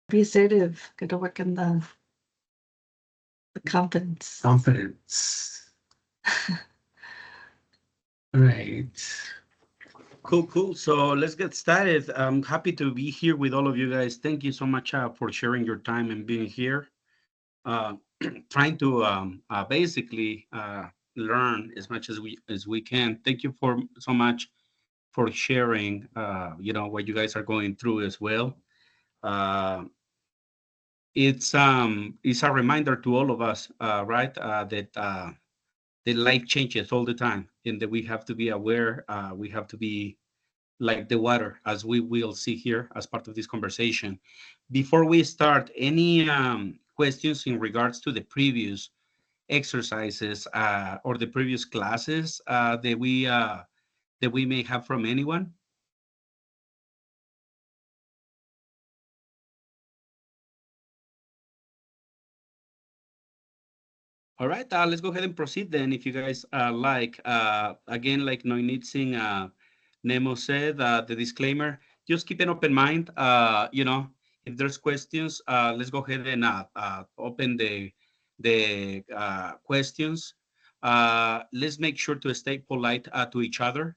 Be assertive. Got to work on the confidence. Confidence. Right. Cool, cool. So let's get started. I'm happy to be here with all of you guys. Thank you so much for sharing your time and being here. Uh, trying to basically learn as much as we can. Thank you for so much for sharing. What you guys are going through as well. Uh, it's a reminder to all of us, right? That the life changes all the time, and that we have to be aware. We have to be like the water, as we will see here as part of this conversation. Before we start, any questions in regards to the previous exercises or the previous classes that we may have from anyone? All right, let's go ahead and proceed then, if you guys like. Again, like Noinitsing Nemo said, the disclaimer, just keep an open mind. If there's questions, let's go ahead and open the questions. Let's make sure to stay polite to each other,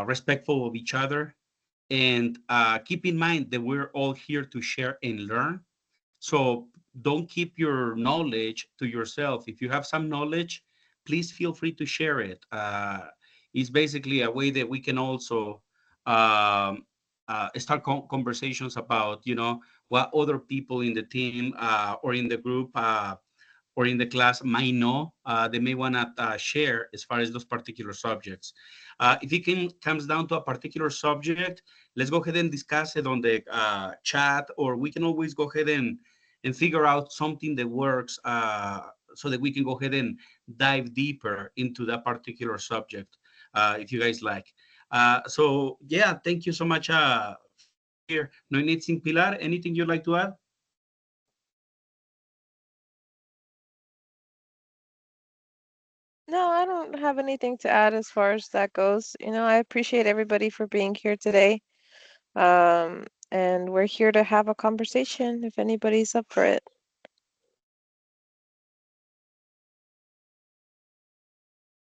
respectful of each other, and keep in mind that we're all here to share and learn. So don't keep your knowledge to yourself. If you have some knowledge, please feel free to share it. It's basically a way that we can also um, start conversations about, what other people in the team or in the group or in the class might know. They may want to share as far as those particular subjects. If it comes down to a particular subject, let's go ahead and discuss it on the chat, or we can always go ahead and figure out something that works so that we can go ahead and dive deeper into that particular subject, if you guys like. So, yeah, thank you so much for being here. No need sin Pilar, anything you'd like to add? No, I don't have anything to add as far as that goes. I appreciate everybody for being here today. And we're here to have a conversation if anybody's up for it.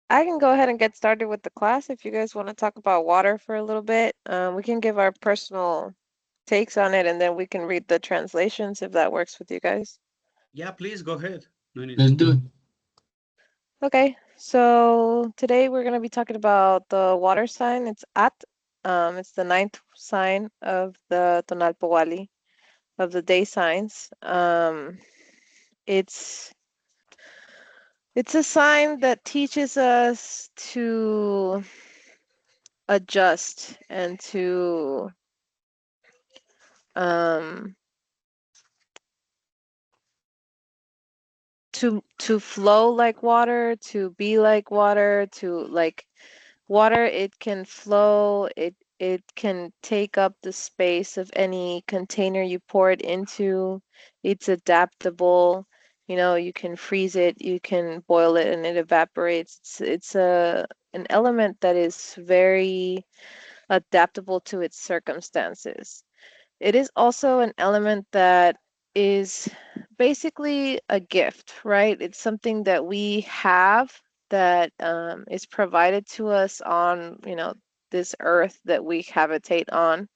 I can go ahead and get started with the class if you guys want to talk about water for a little bit. We can give our personal takes on it and then we can read the translations if that works with you guys. Yeah, please go ahead. No need. Let's do it. Okay, so today we're going to be talking about the water sign. It's At. It's the ninth sign of the Tonalpohualli, of the day signs. It's it's a sign that teaches us adjust and um, to flow like water, to be like water, to like water. It can flow. It can take up the space of any container you pour it into. It's adaptable. You can freeze it, you can boil it, and it evaporates. It's an element that is very adaptable to its circumstances. It is also an element that is basically a gift, right? It's something that we have that is provided to us on, this earth that we habitate on.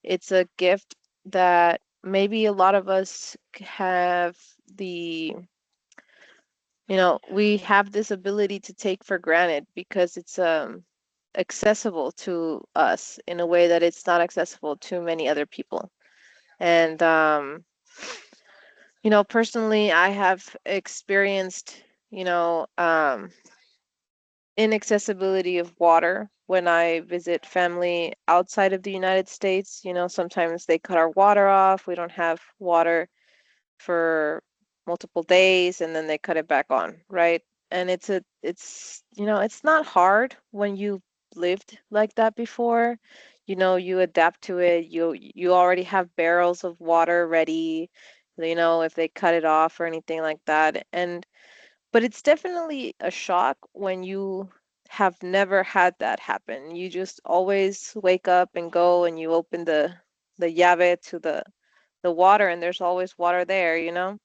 It's a gift that maybe a lot of us have the, we have this ability to take for granted because it's accessible to us in a way that it's not accessible to many other people. And personally, I have experienced, inaccessibility of water when I visit family outside of the United States. Sometimes they cut our water off. We don't have water for multiple days and then they cut it back on, right? And it's not hard when you lived like that before. You adapt to it. You already have barrels of water ready, if they cut it off or anything like that. But it's definitely a shock when you have never had that happen. You just always wake up and go and you open the llave to the water, and there's always water there, you know?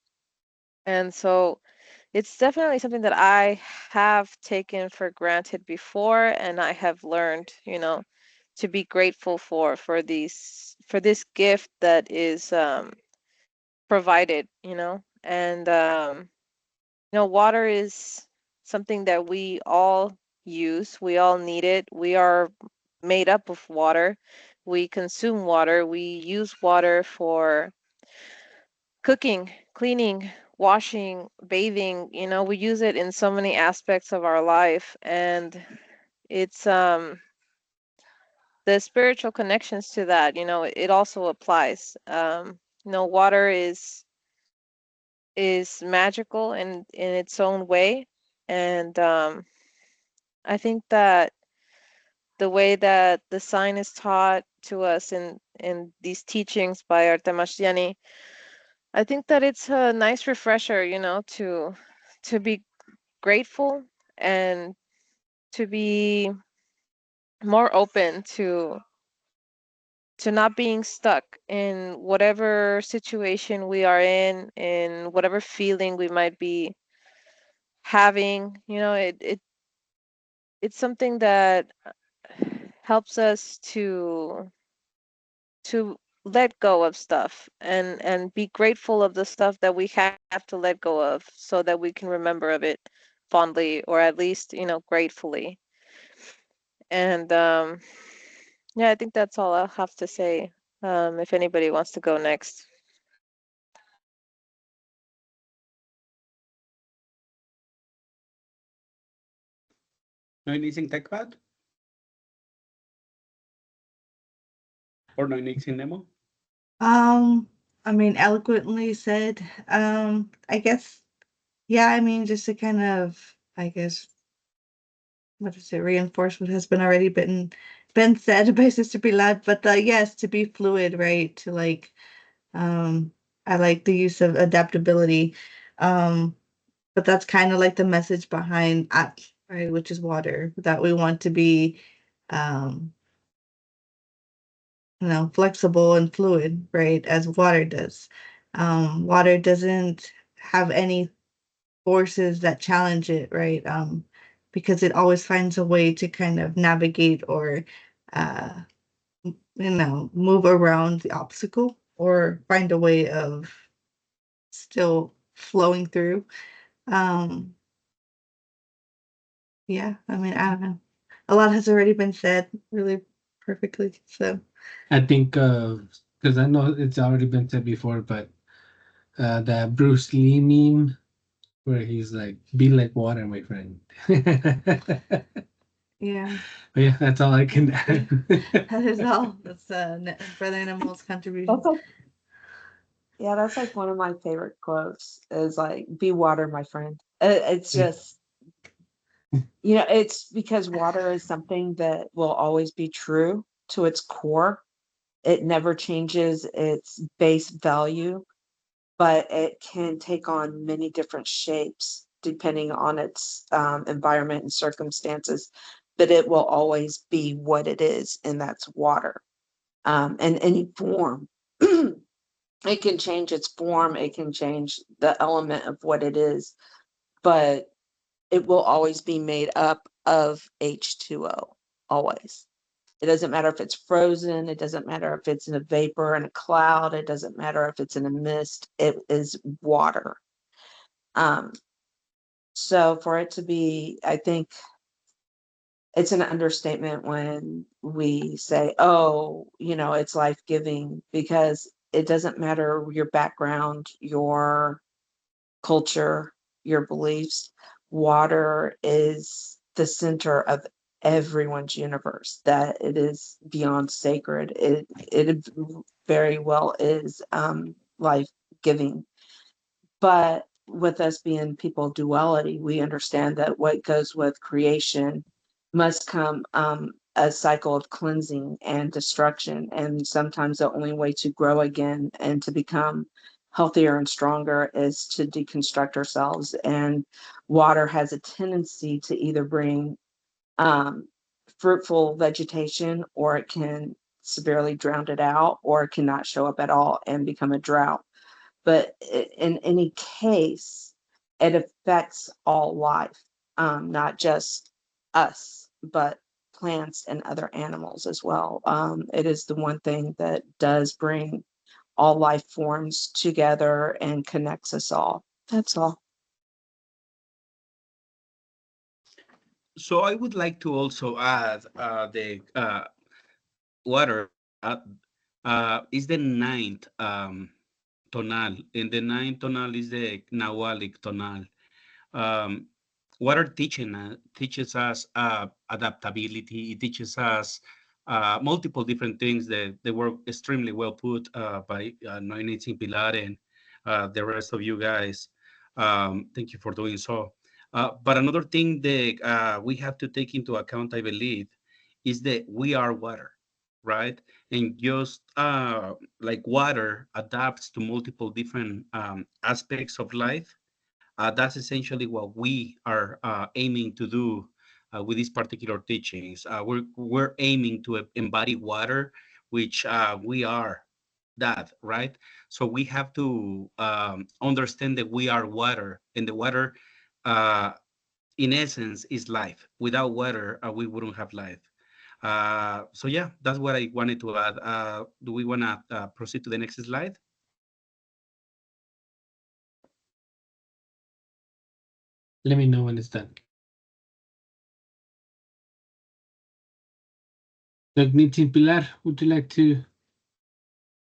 And so it's definitely something that I have taken for granted before, and I have learned, you know, to be grateful for this gift that is provided, you know. And you know, water is something that we all use. We all need it. We are made up of water. We consume water. We use water for cooking, cleaning, washing, bathing. You know, we use it in so many aspects of our life, and it's the spiritual connections to that, you know, it also applies. You know, water is magical in its own way, and I think that the way that the sign is taught to us in these teachings by our Temachtilli, I think that it's a nice refresher, you know, to be grateful and to be more open to not being stuck in whatever situation we are in whatever feeling we might be having. You know, it's something that helps us to let go of stuff and be grateful of the stuff that we have to let go of so that we can remember of it fondly, or at least, you know, gratefully. And yeah, I think that's all I'll have to say. If anybody wants to go next. No anything Tekpat? Or no anything Nemo? I mean, eloquently said. I guess, yeah, I mean, just to kind of, I guess, what is it, reinforce what has been said by Sister Pilar, but yes, to be fluid, right? To like, I like the use of adaptability. Um, but that's kind of like the message behind Yaoatl, right, which is water, that we want to be um flexible and fluid, right, as water does. Water doesn't have any forces that challenge it, right? Because it always finds a way to kind of navigate or, uh, move around the obstacle or find a way of still flowing through. Um, yeah, I mean, I don't know. A lot has already been said really perfectly. So, I think because I know it's already been said before, but that Bruce Lee meme where he's like, "Be like water, my friend." But yeah, yeah, that's all I can add. that is all. That's Brother Animal's contribution. That's like, yeah, that's like one of my favorite quotes is like, be water, my friend. It's Yeah. just, you know, it's because water is something that will always be true to its core. It never changes its base value, but it can take on many different shapes depending on its environment and circumstances. But it will always be what it is, and that's water. And any form. It can change its form, it can change the element of what it is, but it will always be made up of H2O, always. It doesn't matter if it's frozen, it doesn't matter if it's in a vapor in a cloud, it doesn't matter if it's in a mist, it is water. So for it to be, I think it's an understatement when we say, oh, you know, it's life-giving, because it doesn't matter your background, your culture, your beliefs. Water is the center of everyone's universe, that it is beyond sacred. It very well is life-giving. But with us being people of duality, we understand that what goes with creation must come a cycle of cleansing and destruction. And sometimes the only way to grow again and to become healthier and stronger is to deconstruct ourselves. And water has a tendency to either bring fruitful vegetation, or it can severely drowned it out or cannot show up at all and become a drought. But in any case, it affects all life, not just us, but plants and other animals as well. It is the one thing that does bring all life forms together and connects us all. That's all. So I would like to also add the water is the ninth tonal, and the ninth tonal is the Nahualic tonal. Um, water teaches us adaptability. It teaches us multiple different things that they were extremely well put by Noinitsin Pilar and the rest of you guys. Thank you for doing so. But another thing that we have to take into account, I believe, is that we are water, right? And just like water adapts to multiple different aspects of life, that's essentially what we are aiming to do with these particular teachings. We're aiming to embody water, which we are that, right? So we have to understand that we are water, and the water, uh, in essence, is life. Without water, we wouldn't have life. So yeah, that's what I wanted to add. Do we want to proceed to the next slide? Let me know when it's done. Team Pilar, would you like to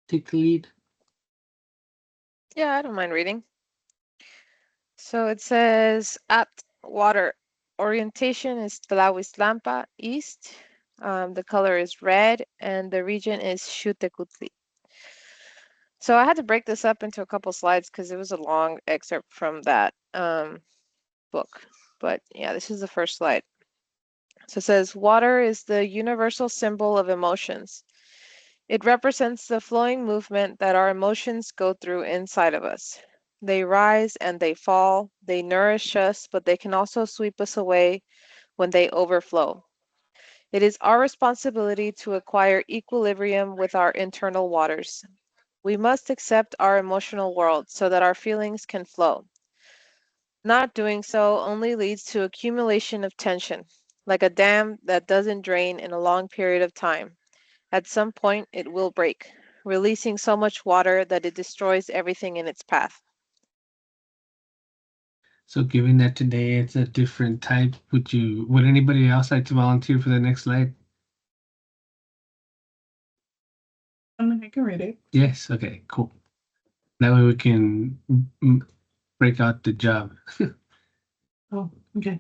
take the lead? Yeah, I don't mind reading. So it says at water. Orientation is Tlahuiztlampa, east. The color is red, and the region is Xutecutli. So I had to break this up into a couple slides because it was a long excerpt from that book. But yeah, this is the first slide. So it says water is the universal symbol of emotions. It represents the flowing movement that our emotions go through inside of us. They rise and they fall, they nourish us, but they can also sweep us away when they overflow. It is our responsibility to acquire equilibrium with our internal waters. We must accept our emotional world so that our feelings can flow. Not doing so only leads to accumulation of tension, like a dam that doesn't drain in a long period of time. At some point, it will break, releasing so much water that it destroys everything in its path. So given that today it's a different type, would anybody else like to volunteer for the next slide? I can read it. Yes, okay, cool. That way we can break out the job. Oh, okay.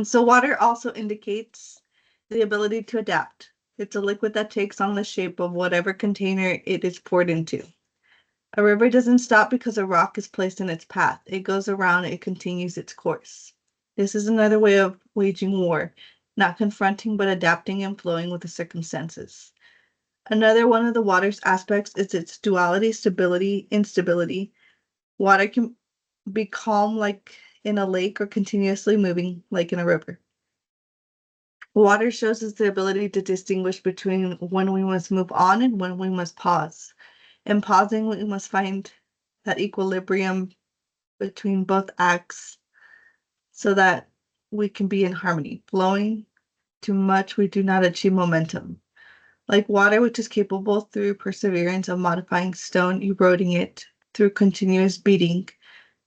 So water also indicates the ability to adapt. It's a liquid that takes on the shape of whatever container it is poured into. A river doesn't stop because a rock is placed in its path. It goes around, it continues its course. This is another way of waging war, not confronting but adapting and flowing with the circumstances. Another one of the water's aspects is its duality, stability, instability. Water can be calm like in a lake or continuously moving like in a river. Water shows us the ability to distinguish between when we must move on and when we must pause. In pausing, we must find that equilibrium between both acts so that we can be in harmony. Flowing too much, we do not achieve momentum. Like water, which is capable through perseverance of modifying stone, eroding it through continuous beating,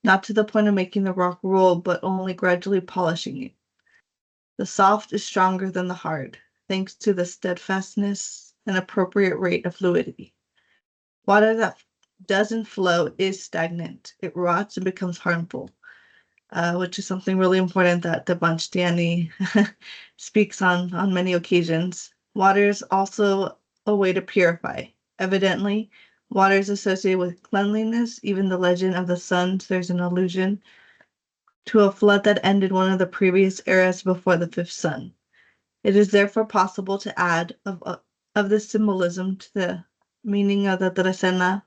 not to the point of making the rock roll, but only gradually polishing it. The soft is stronger than the hard, thanks to the steadfastness and appropriate rate of fluidity. Water that doesn't flow is stagnant. It rots and becomes harmful, which is something really important that Temachtilli speaks on many occasions. Water is also a way to purify. Evidently, water is associated with cleanliness. Even the legend of the suns, there's an allusion to a flood that ended one of the previous eras before the fifth sun. It is therefore possible to add of this symbolism to the meaning of the Trecena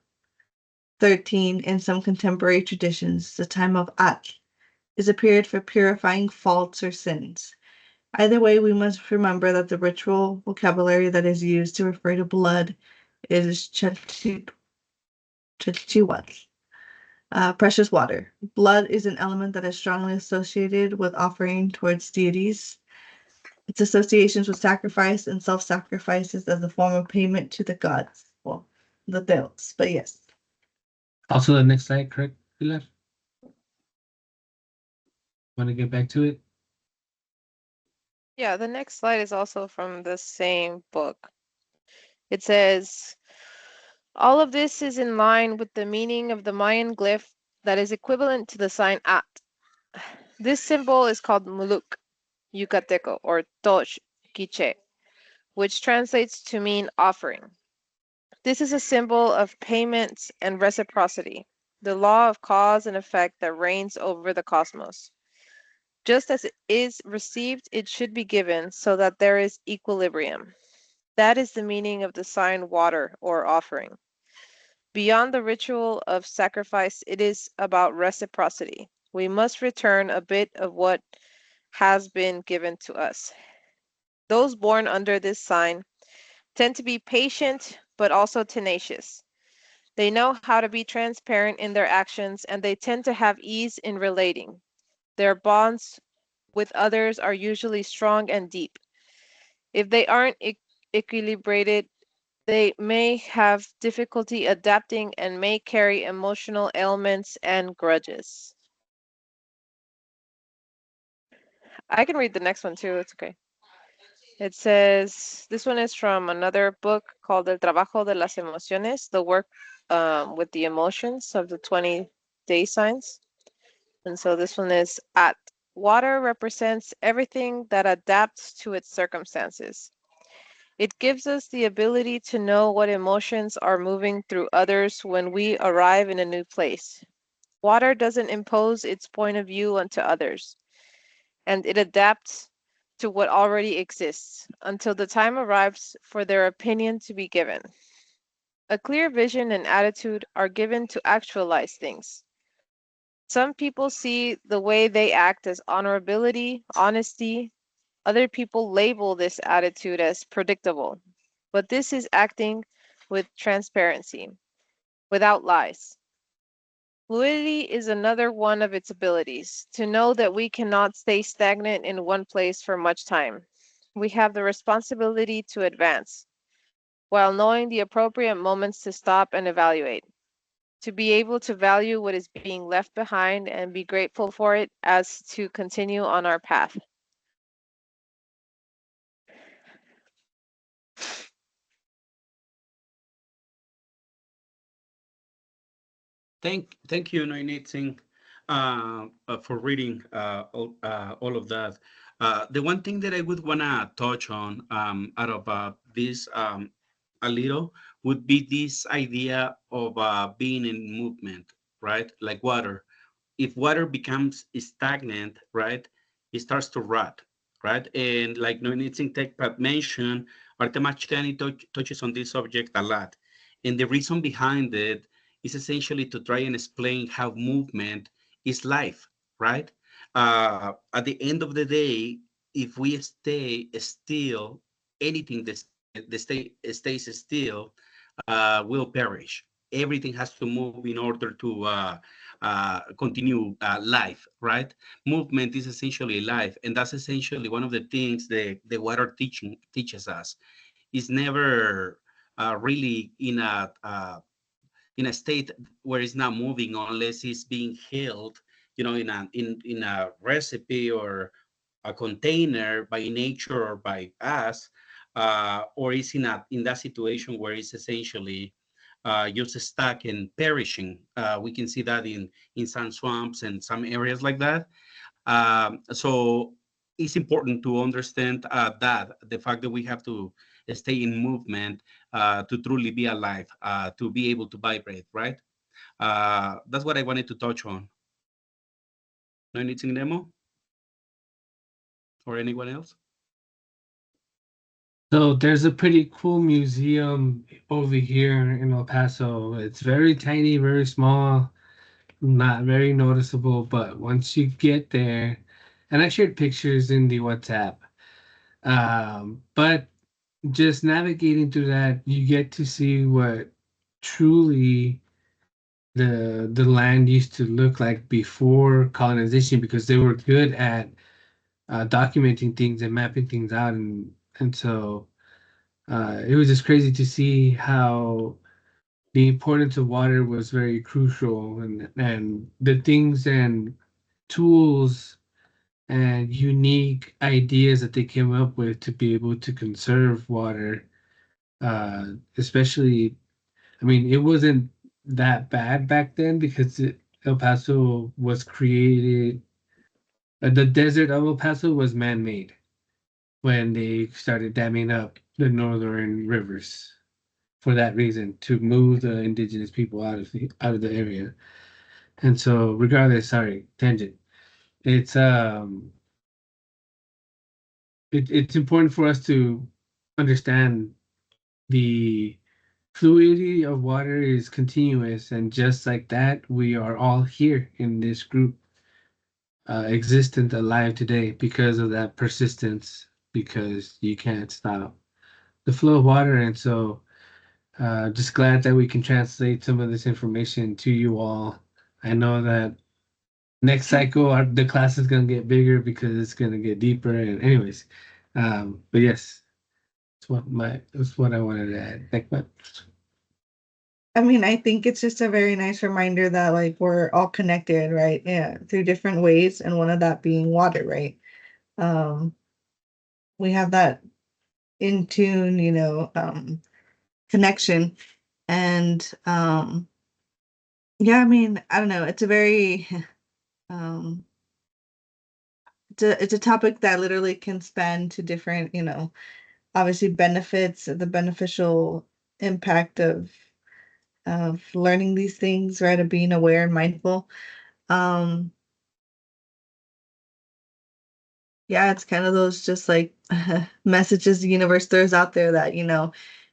13 in some contemporary traditions. The time of Yaoatl is a period for purifying faults or sins. Either way, we must remember that the ritual vocabulary that is used to refer to blood is Chichiwatl, precious water. Blood is an element that is strongly associated with offering towards deities. Its associations with sacrifice and self-sacrifices as a form of payment to the gods. Well, the deos, but yes. Also, the next slide, correct, Pilar? Want to get back to it? Yeah, the next slide is also from the same book. It says, all of this is in line with the meaning of the Mayan glyph that is equivalent to the sign at. This symbol is called muluk, Yucateco, or toch, Quiche, which translates to mean offering. This is a symbol of payment and reciprocity, the law of cause and effect that reigns over the cosmos. Just as it is received, it should be given so that there is equilibrium. That is the meaning of the sign water or offering. Beyond the ritual of sacrifice, it is about reciprocity. We must return a bit of what has been given to us. Those born under this sign tend to be patient but also tenacious. They know how to be transparent in their actions and they tend to have ease in relating. Their bonds with others are usually strong and deep. If they aren't equilibrated, they may have difficulty adapting and may carry emotional ailments and grudges. I can read the next one too, it's okay. It says, this one is from another book called El Trabajo de las Emociones, the work with the emotions of the 20 day signs. And so this one is at. Water represents everything that adapts to its circumstances. It gives us the ability to know what emotions are moving through others when we arrive in a new place. Water doesn't impose its point of view onto others, and it adapts to what already exists until the time arrives for their opinion to be given. A clear vision and attitude are given to actualize things. Some people see the way they act as honorability, honesty. Other people label this attitude as predictable. But this is acting with transparency, without lies. Fluidity is another one of its abilities, to know that we cannot stay stagnant in one place for much time. We have the responsibility to advance, while knowing the appropriate moments to stop and evaluate, to be able to value what is being left behind and be grateful for it as to continue on our path. Thank you, Noinitzing, for reading all of that. The one thing that I would wanna touch on out of this a little would be this idea of being in movement, right? Like water. If water becomes stagnant, right, it starts to rot, right? And like Noinitzing Tech Pat mentioned, Artemachtiani touches on this subject a lot. And the reason behind it is essentially to try and explain how movement is life, right? At the end of the day, if we stay still, anything that stays still will perish. Everything has to move in order to continue life, right? Movement is essentially life, and that's essentially one of the things the water teaches us. Is never really in a state where it's not moving unless it's being held, in a recipe or a container by nature or by us, or is in that situation where it's essentially just stuck and perishing. We can see that in some swamps and some areas like that. So it's important to understand that the fact that we have to stay in movement to truly be alive, to be able to vibrate, right? That's what I wanted to touch on. No anything demo or anyone else? So there's a pretty cool museum over here in El Paso. It's very tiny, very small, not very noticeable, but once you get there, and I shared pictures in the WhatsApp. But just navigating through that, you get to see what truly the land used to look like before colonization, because they were good at documenting things and mapping things out, and so it was just crazy to see how the importance of water was very crucial, and the things and tools and unique ideas that they came up with to be able to conserve water. Especially, I mean, it wasn't that bad back then because El Paso was created. The desert of El Paso was man-made when they started damming up the northern rivers for that reason, to move the indigenous people out of the area. And so, regardless, sorry, tangent. It's it's important for us to understand the fluidity of water is continuous, and just like that, we are all here in this group, existent, alive today because of that persistence. Because you can't stop the flow of water, and so just glad that we can translate some of this information to you all. I know that next cycle the class is gonna get bigger because it's gonna get deeper. And anyways, but yes, that's what I wanted to add. Thank you. I mean, I think it's just a very nice reminder that like we're all connected, right? Yeah, through different ways, and one of that being water, right? Um, we have that in tune, connection, and yeah, I mean, I don't know. It's a very um, it's a topic that literally can span to different, obviously benefits, the beneficial impact of learning these things, right? Of being aware and mindful. Um, yeah, it's kind of those just like messages the universe throws out there that,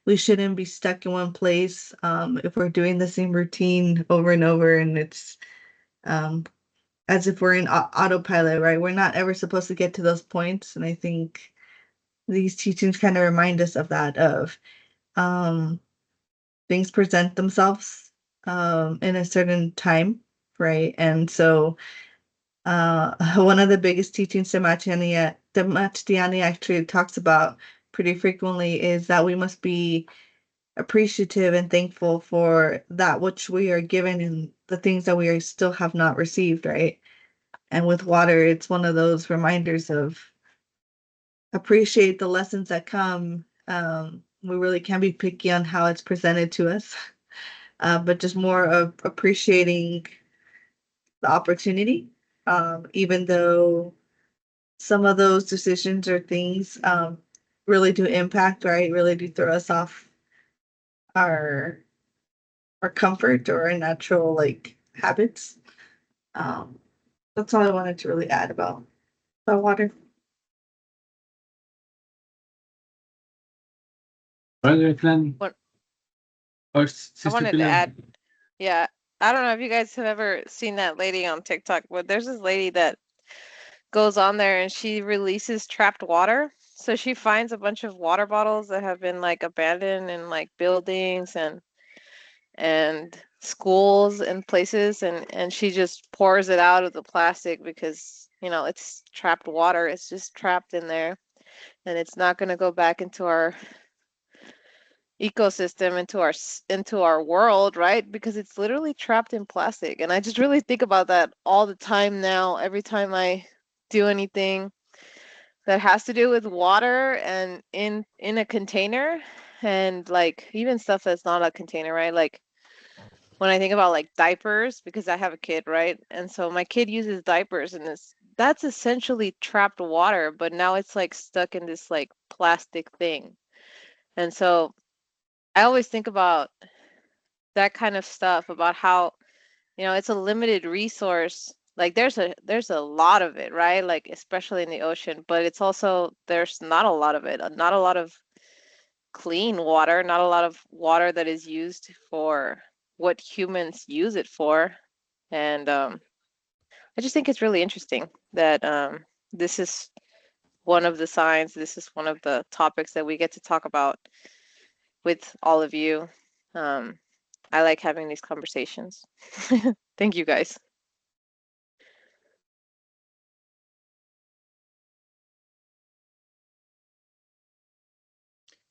we shouldn't be stuck in one place if we're doing the same routine over and over, and it's um, as if we're in autopilot, right? We're not ever supposed to get to those points, and I think these teachings kind of remind us of that, of um, things present themselves in a certain time, right? And so one of the biggest teachings Temachtilli actually talks about pretty frequently is that we must be appreciative and thankful for that which we are given and the things that we are still have not received, right? And with water, it's one of those reminders of appreciate the lessons that come. We really can be picky on how it's presented to us, but just more of appreciating the opportunity, even though some of those decisions or things really do impact, right? Really do throw us off our our comfort or our natural like habits. Um, that's all I wanted to really add about water. Brother Clan What or I Sister wanted to Pilar. add, yeah, I don't know if you guys have ever seen that lady on TikTok, but there's this lady that goes on there and she releases trapped water. So she finds a bunch of water bottles that have been like abandoned in like buildings and schools and places, and she just pours it out of the plastic because it's trapped water. It's just trapped in there, and it's not going to go back into our ecosystem, into our world, right? Because it's literally trapped in plastic. And I just really think about that all the time now, every time I do anything that has to do with water and in a container, and like even stuff that's not a container, right? Like when I think about like diapers, because I have a kid, right? And so my kid uses diapers, and that's essentially trapped water, but now it's like stuck in this like plastic thing. And so I always think about that kind of stuff, about how, it's a limited resource. Like there's a lot of it, right? Like especially in the ocean, but it's also there's not a lot of it, not a lot of clean water, not a lot of water that is used for what humans use it for. And I just think it's really interesting that this is one of the signs. This is one of the topics that we get to talk about with all of you. I like having these conversations. Thank you guys.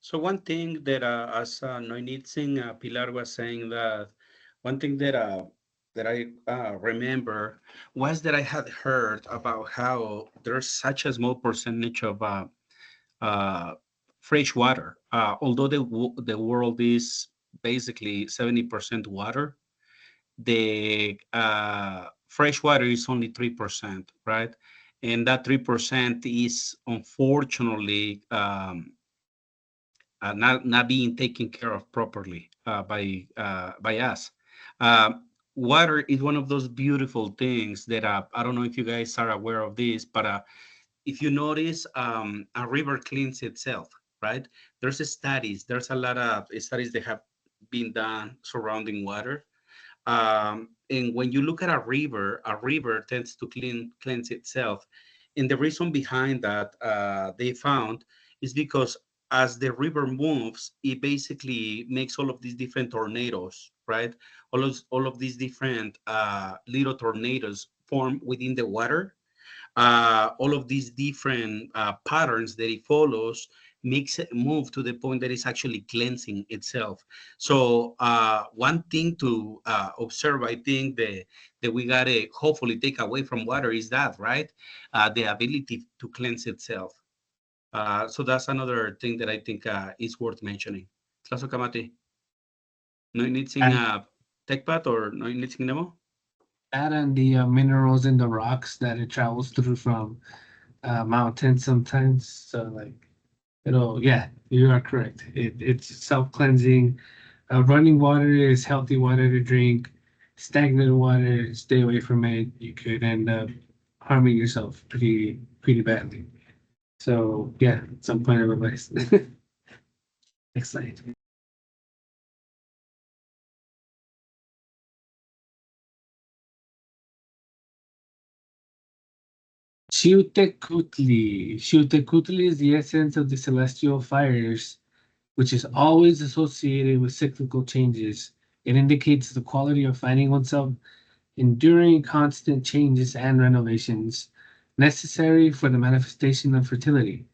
So one thing that, as Noinitzing Pilar was saying, that one thing that I remember was that I had heard about how there's such a small percentage of uh, fresh water. Although the world is basically 70% water, the fresh water is only 3%, right? And that 3% is unfortunately not being taken care of properly by us. Water is one of those beautiful things that I don't know if you guys are aware of this, but if you notice, a river cleans itself, right? There's a lot of studies that have been done surrounding water. And when you look at a river tends to cleanse itself. And the reason behind that, they found, is because as the river moves, it basically makes all of these different tornadoes, right? All of these different little tornadoes form within the water. All of these different patterns that it follows makes it move to the point that it's actually cleansing itself. So one thing to observe, I think, that we gotta hopefully take away from water is that, right? The ability to cleanse itself. So that's another thing that I think is worth mentioning. Tlaso Kamati, no needing And Tekpat or no needing Nemo? that and the minerals in the rocks that it travels through from mountains sometimes. So like yeah, you are correct. It's self cleansing. Running water is healthy water to drink. Stagnant water, stay away from it. You could end up harming yourself pretty badly. So yeah, some point of advice. Next slide. Xiuhtecutli. Xiuhtecutli is the essence of the celestial fires, which is always associated with cyclical changes. It indicates the quality of finding oneself enduring constant changes and renovations necessary for the manifestation of fertility.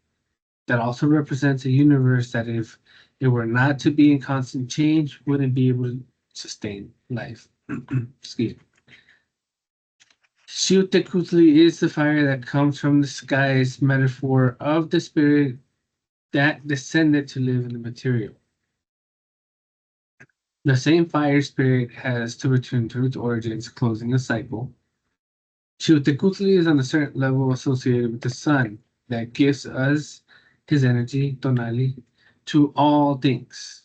That also represents a universe that, if it were not to be in constant change, wouldn't be able to sustain life. Excuse me. Xiuhtecutli is the fire that comes from the skies, metaphor of the spirit that descended to live in the material. The same fire spirit has to return to its origins, closing a cycle. Xiuhtecutli is on a certain level associated with the sun that gives us his energy, Tonali, to all things.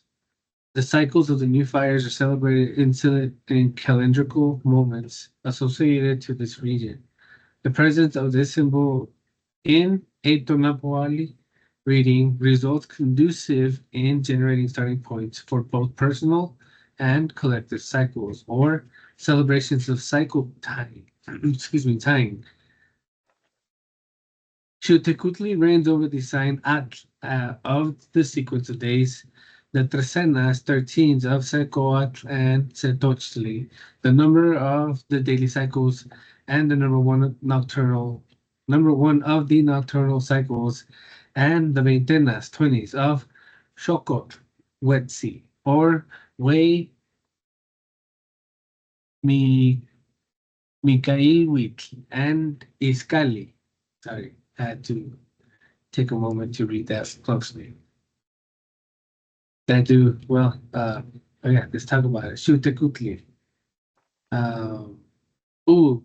The cycles of the new fires are celebrated in calendrical moments associated to this region. The presence of this symbol in a Tonalpohualli reading results conducive in generating starting points for both personal and collective cycles or celebrations of cycle time. Excuse me, time. Xiuhtecutli reigns over the sign of the sequence of days, the trecenas, 13s of Secoatl and Setochtli, the number of the daily cycles, and the number one of the nocturnal cycles, and the veintenas, 20s of Xocotl, Wetsi, or Way Mi Mikailwitl, and Iskali. Sorry, I had to take a moment to read that closely. Thank you. Well, oh yeah, let's talk about it. Xiuhtecutli. Um, ooh,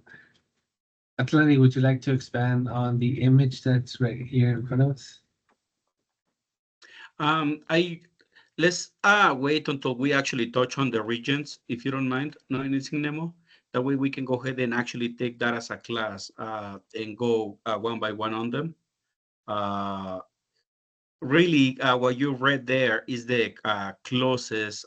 Atlani, would you like to expand on the image that's right here in front of us? I Let's wait until we actually touch on the regions, if you don't mind, no anything, Nemo. That way we can go ahead and actually take that as a class and go one by one on them. Uh, Really, what you read there is the closest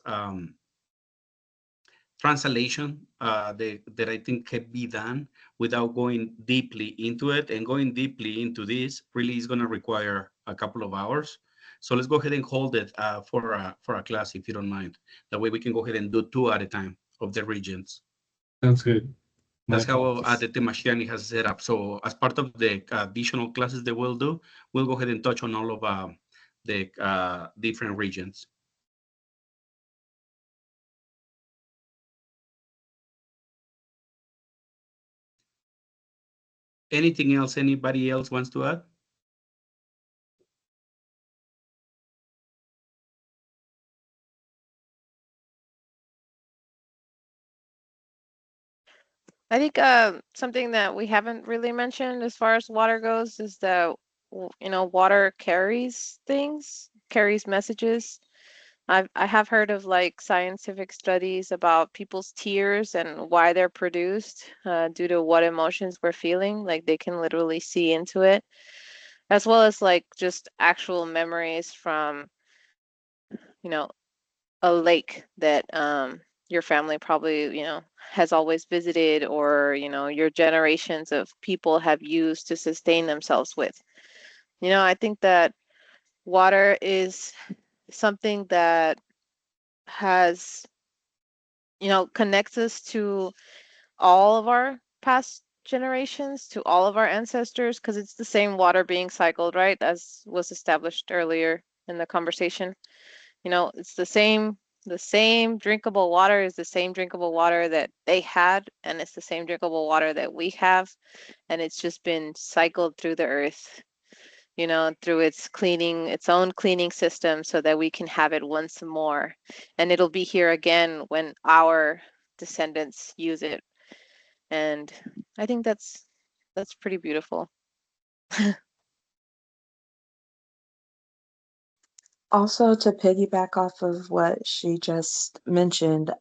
translation that I think can be done without going deeply into it. And going deeply into this really is going to require a couple of hours. So let's go ahead and hold it for a class, if you don't mind. That way we can go ahead and do two at a time of the regions. Sounds good. My That's how apologies. the Temachtilistli has set up. So as part of the additional classes that we'll do, we'll go ahead and touch on all of the different regions. Anything else anybody else wants to add? I think something that we haven't really mentioned as far as water goes is that water carries things, carries messages. I have heard of like scientific studies about people's tears and why they're produced due to what emotions we're feeling. Like they can literally see into it, as well as like just actual memories from you know a lake that your family probably has always visited, or your generations of people have used to sustain themselves with. I think that water is something that has connects us to all of our past generations, to all of our ancestors, because it's the same water being cycled, right, as was established earlier in the conversation. It's the same drinkable water is the same drinkable water that they had, and it's the same drinkable water that we have, and it's just been cycled through the earth, through its own cleaning system so that we can have it once more. And it'll be here again when our descendants use it. And I think that's pretty beautiful. Also, to piggyback off of what she just mentioned,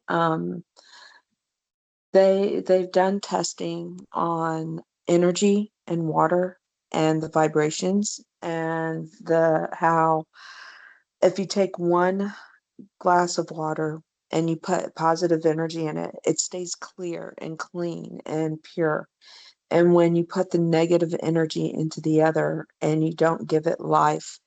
they've done testing on energy and water and the vibrations and the how if you take one glass of water and you put positive energy in it, it stays clear and clean and pure. And when you put the negative energy into the other and you don't give it life,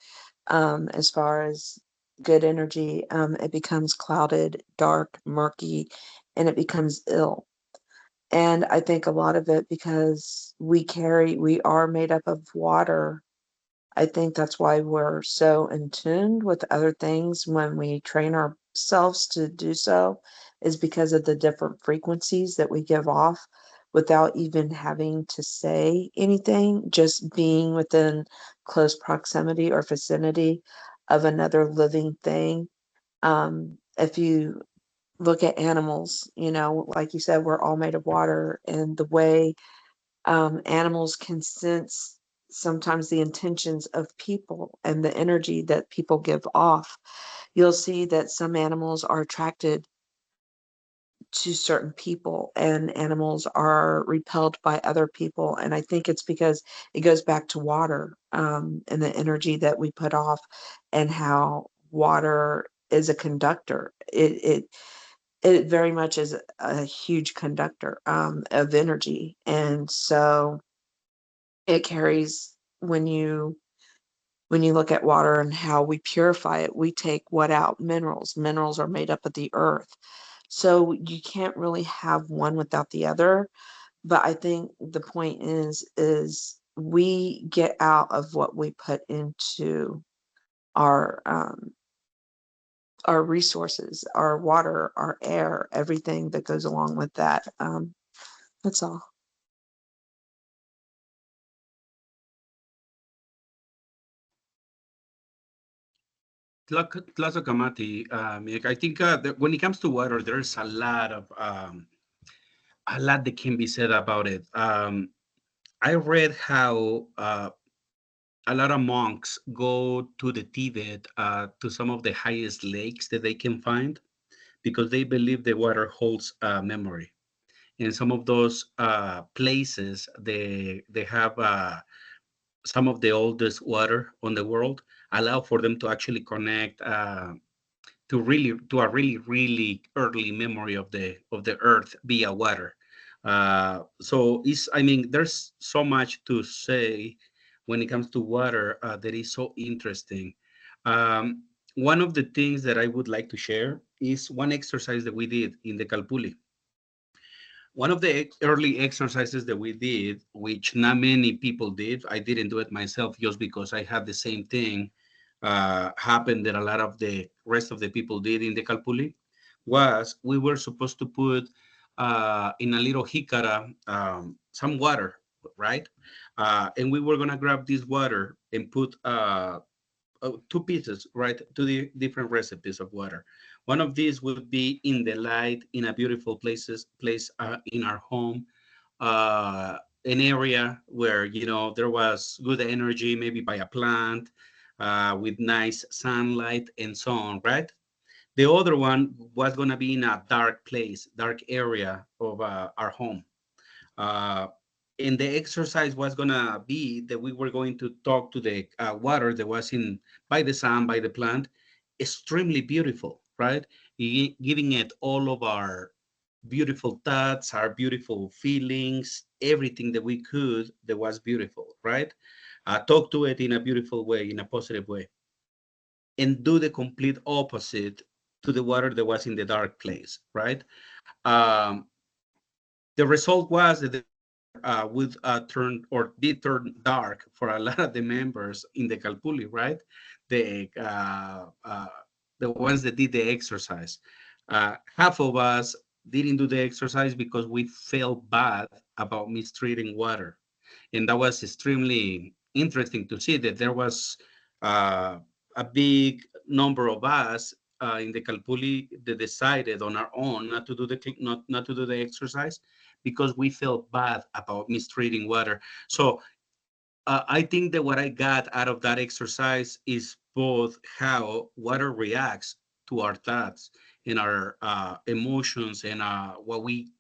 as far as good energy, it becomes clouded, dark, murky, and it becomes ill. And I think a lot of it because we are made up of water. I think that's why we're so in tune with other things when we train ourselves to do so, is because of the different frequencies that we give off without even having to say anything, just being within close proximity or vicinity of another living thing. If you look at animals, like you said, we're all made of water, and the way animals can sense sometimes the intentions of people and the energy that people give off. You'll see that some animals are attracted to certain people and animals are repelled by other people. And I think it's because it goes back to water, and the energy that we put off, and how water is a conductor. It very much is a huge conductor of energy. And so it carries when you look at water and how we purify it, we take what out? Minerals are made up of the earth, so you can't really have one without the other. But I think the point is we get out of what we put into our our resources, our water, our air, everything that goes along with that. That's all. Tlazokamati, I think that when it comes to water, there's a lot that can be said about it. I read how a lot of monks go to the Tibet to some of the highest lakes that they can find because they believe the water holds memory. In some of those places, they have some of the oldest water on the world, allow for them to actually connect to a really early memory of the earth via water. So it's, I mean, there's so much to say when it comes to water that is so interesting. Um, One of the things that I would like to share is one exercise that we did in the Calpuli. One of the early exercises that we did, which not many people did, I didn't do it myself just because I had the same thing happen that a lot of the rest of the people did in the Calpuli, was we were supposed to put in a little jicara some water, right? And we were gonna grab this water and put two pieces, right? Two different recipes of water. One of these would be in the light, in a beautiful place in our home, an area where there was good energy, maybe by a plant, with nice sunlight and so on, right? The other one was gonna be in a dark place, dark area of our home. Uh, and the exercise was gonna be that we were going to talk to the water that was in by the sun, by the plant, extremely beautiful, right? Giving it all of our beautiful thoughts, our beautiful feelings, everything that we could that was beautiful, right? Talk to it in a beautiful way, in a positive way, and do the complete opposite to the water that was in the dark place, right? Um, the result was that the water would turn or did turn dark for a lot of the members in the Calpuli, right? The the ones that did the exercise. Half of us didn't do the exercise because we felt bad about mistreating water, and that was extremely interesting to see that there was uh, a big number of us in the Calpuli that decided on our own not to do the exercise because we felt bad about mistreating water. So I think that what I got out of that exercise is both how water reacts to our thoughts and our emotions and what we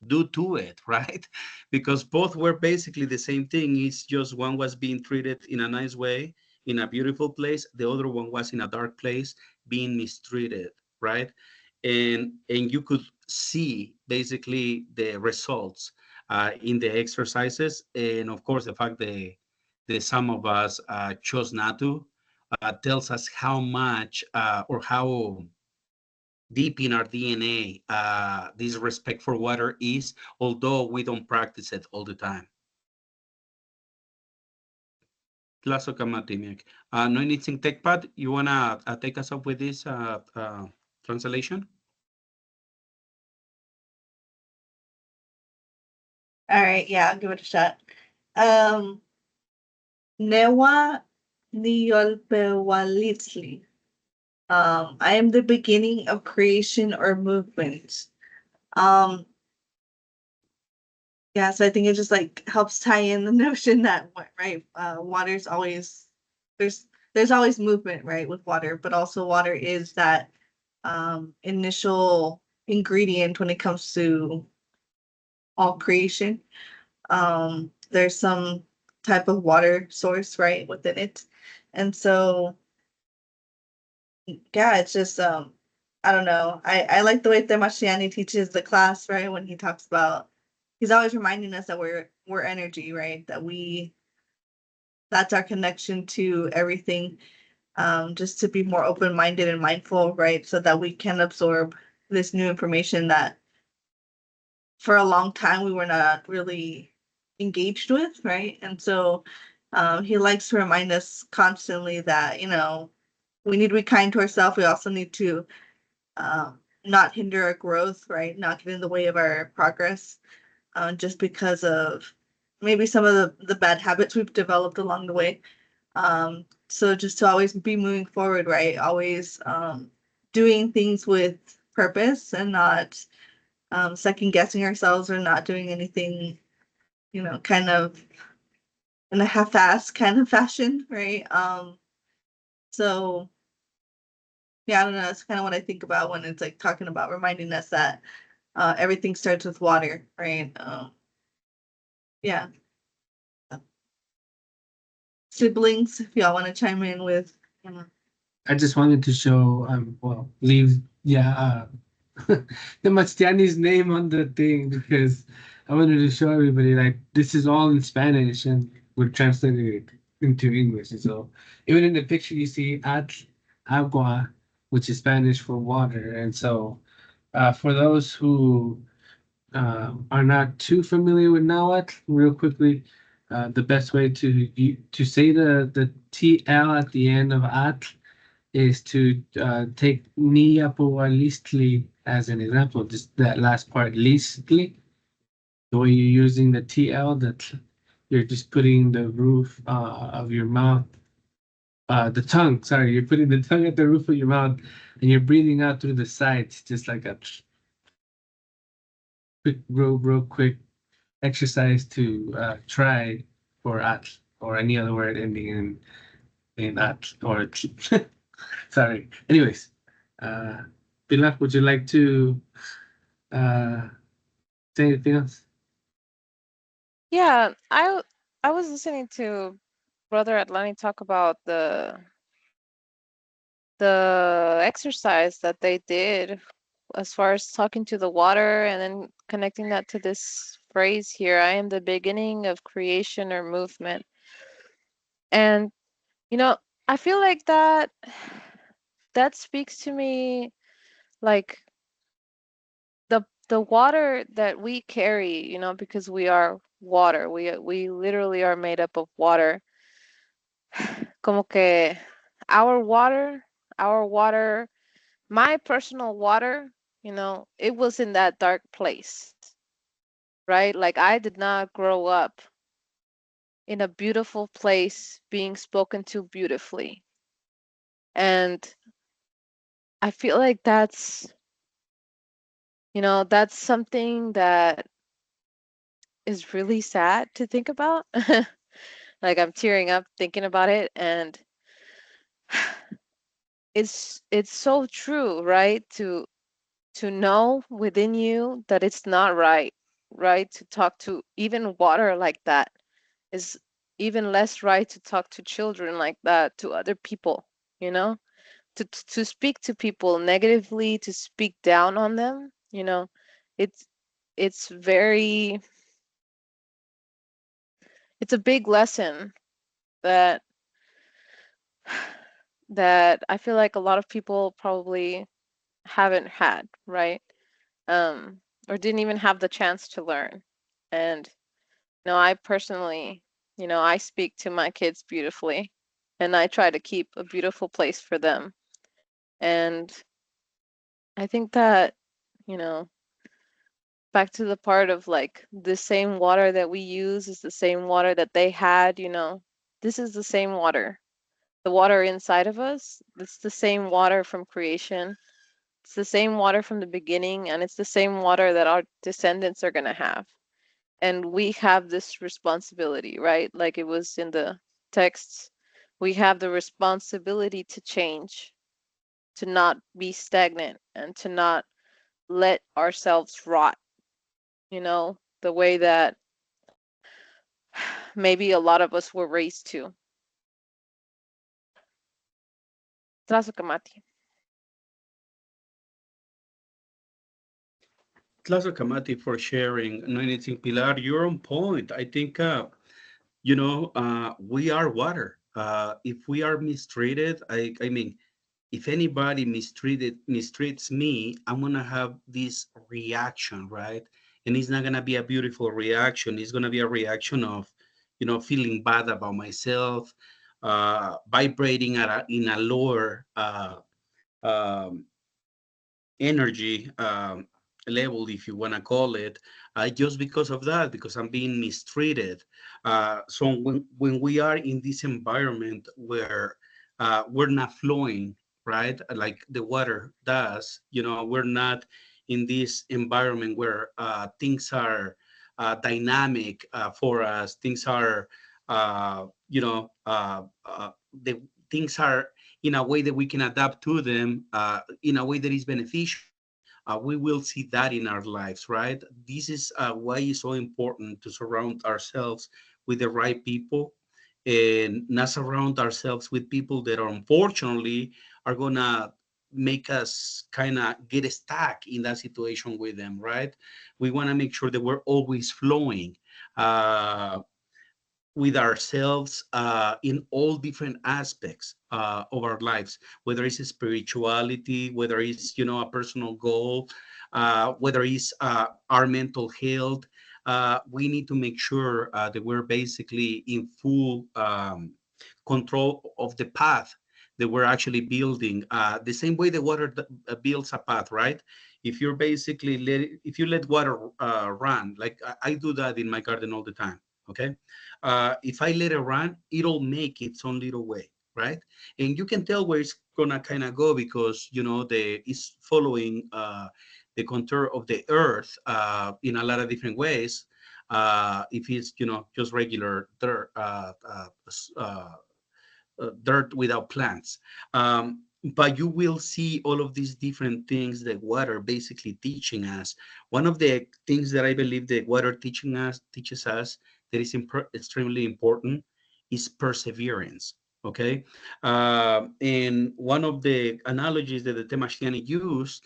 do to it, right? Because both were basically the same thing. It's just one was being treated in a nice way, in a beautiful place. The other one was in a dark place, being mistreated, right? And you could see basically the results in the exercises, and of course the fact that some of us chose not to tells us how much or how deep in our DNA this respect for water is, although we don't practice it all the time. Tlazocamatimic. No anything TechPad, you wanna take us up with this translation? All right, yeah, I'll give it a shot. Newa Niolpewalitli. I am the beginning of creation or movement. Um, yeah, so I think it just like helps tie in the notion that right, water's always there's always movement, right, with water, but also water is that initial ingredient when it comes to all creation. There's some type of water source, right, within it. And so yeah, it's just I don't know. I like the way Temachtilistli teaches the class, right? When he talks about he's always reminding us that we're energy, right? That's our connection to everything. Just to be more open-minded and mindful, right? So that we can absorb this new information that for a long time we were not really engaged with, right? And so he likes to remind us constantly that, we need to be kind to ourselves. We also need to not hinder our growth, right? Not get in the way of our progress, just because of maybe some of the bad habits we've developed along the way. So just to always be moving forward, right? Always doing things with purpose and not second guessing ourselves or not doing anything, kind of in a half-ass kind of fashion, right? So yeah, I don't know. That's kind of what I think about when it's like talking about reminding us that everything starts with water, right? Yeah. Siblings, if y'all want to chime in with, I just wanted to show, well, leave, yeah, the Mastiani's name on the thing because I wanted to show everybody like this is all in Spanish and we're translating it into English. And so even in the picture you see at agua, which is Spanish for water. And so for those who are not too familiar with Nahuatl, real quickly, the best way to say the TL at the end of at is to take Niapoalistli as an example, just that last part, listli, the way you're using the TL, that you're just putting the roof of your mouth, the tongue, sorry, you're putting the tongue at the roof of your mouth and you're breathing out through the sides, just like a quick, real quick exercise to try for at or any other word ending in at or sorry. Anyways, uh, Pilar, would you like to uh, say anything else? Yeah, I was listening to Brother Atlani talk about the exercise that they did as far as talking to the water and then connecting that to this phrase here, I am the beginning of creation or movement. And you know, I feel like that speaks to me like the water that we carry, you know, because we are water. We literally are made up of water. Como que our water, our water, my personal water, you know, it was in that dark place, right? Like I did not grow up in a beautiful place being spoken to beautifully. And I feel like that's, you know, that's something that is really sad to think about. Like I'm tearing up thinking about it, and it's so true, right? To know within you that it's not right, right? To talk to even water like that is even less right to talk to children like that, to other people, you know? To speak to people negatively, to speak down on them, you know, it's it's very it's a big lesson that that I feel like a lot of people probably haven't had, right? Um, or didn't even have the chance to learn. And you know, I personally, you know, I speak to my kids beautifully and I try to keep a beautiful place for them. And I think that, you know, back to the part of like the same water that we use is the same water that they had, you know, this is the same water. The water inside of us, it's the same water from creation. It's the same water from the beginning, and it's the same water that our descendants are going to have. And we have this responsibility, right? Like it was in the texts. We have the responsibility to change, to not be stagnant, and to not let ourselves rot, you know, the way that maybe a lot of us were raised to. Tlasukamati. Tlazo for sharing. No anything, Pilar. You're on point. I think we are water. If we are mistreated, I mean, if anybody mistreats me, I'm gonna have this reaction, right? And it's not gonna be a beautiful reaction. It's gonna be a reaction of, feeling bad about myself, vibrating in a lower um, energy level, if you want to call it, just because of that, because I'm being mistreated. So when we are in this environment where we're not flowing, right, like the water does, we're not in this environment where things are dynamic for us, things are, the things are in a way that we can adapt to them, in a way that is beneficial, we will see that in our lives, right? This is why it's so important to surround ourselves with the right people and not surround ourselves with people that are unfortunately are gonna make us kind of get stuck in that situation with them, right? We want to make sure that we're always flowing. With ourselves in all different aspects of our lives, whether it's spirituality, whether it's a personal goal, whether it's our mental health. We need to make sure that we're basically in full control of the path that we're actually building. The same way the water builds a path, right? If you're basically if you let water run, like I do that in my garden all the time. Okay, if I let it run, it'll make its own little way, right? And you can tell where it's gonna kind of go because the it's following the contour of the earth in a lot of different ways. If it's just regular dirt, dirt without plants. But you will see all of these different things that water basically teaching us. One of the things that I believe that water teaches us that is extremely important is perseverance. Okay, and one of the analogies that the Temachtilli used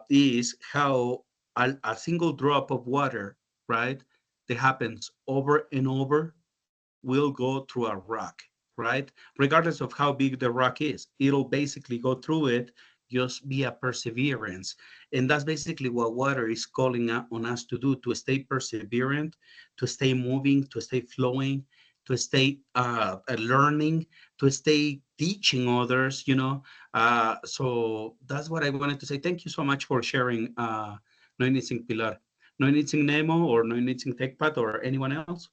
is how a single drop of water, right, that happens over and over will go through a rock, right? Regardless of how big the rock is, it'll basically go through it just via perseverance. And that's basically what water is calling on us to do, to stay perseverant, to stay moving, to stay flowing, to stay learning, to stay teaching others. So that's what I wanted to say. Thank you so much for sharing, Noy Pilar. Noy Nemo or Noy Tekpat or anyone else?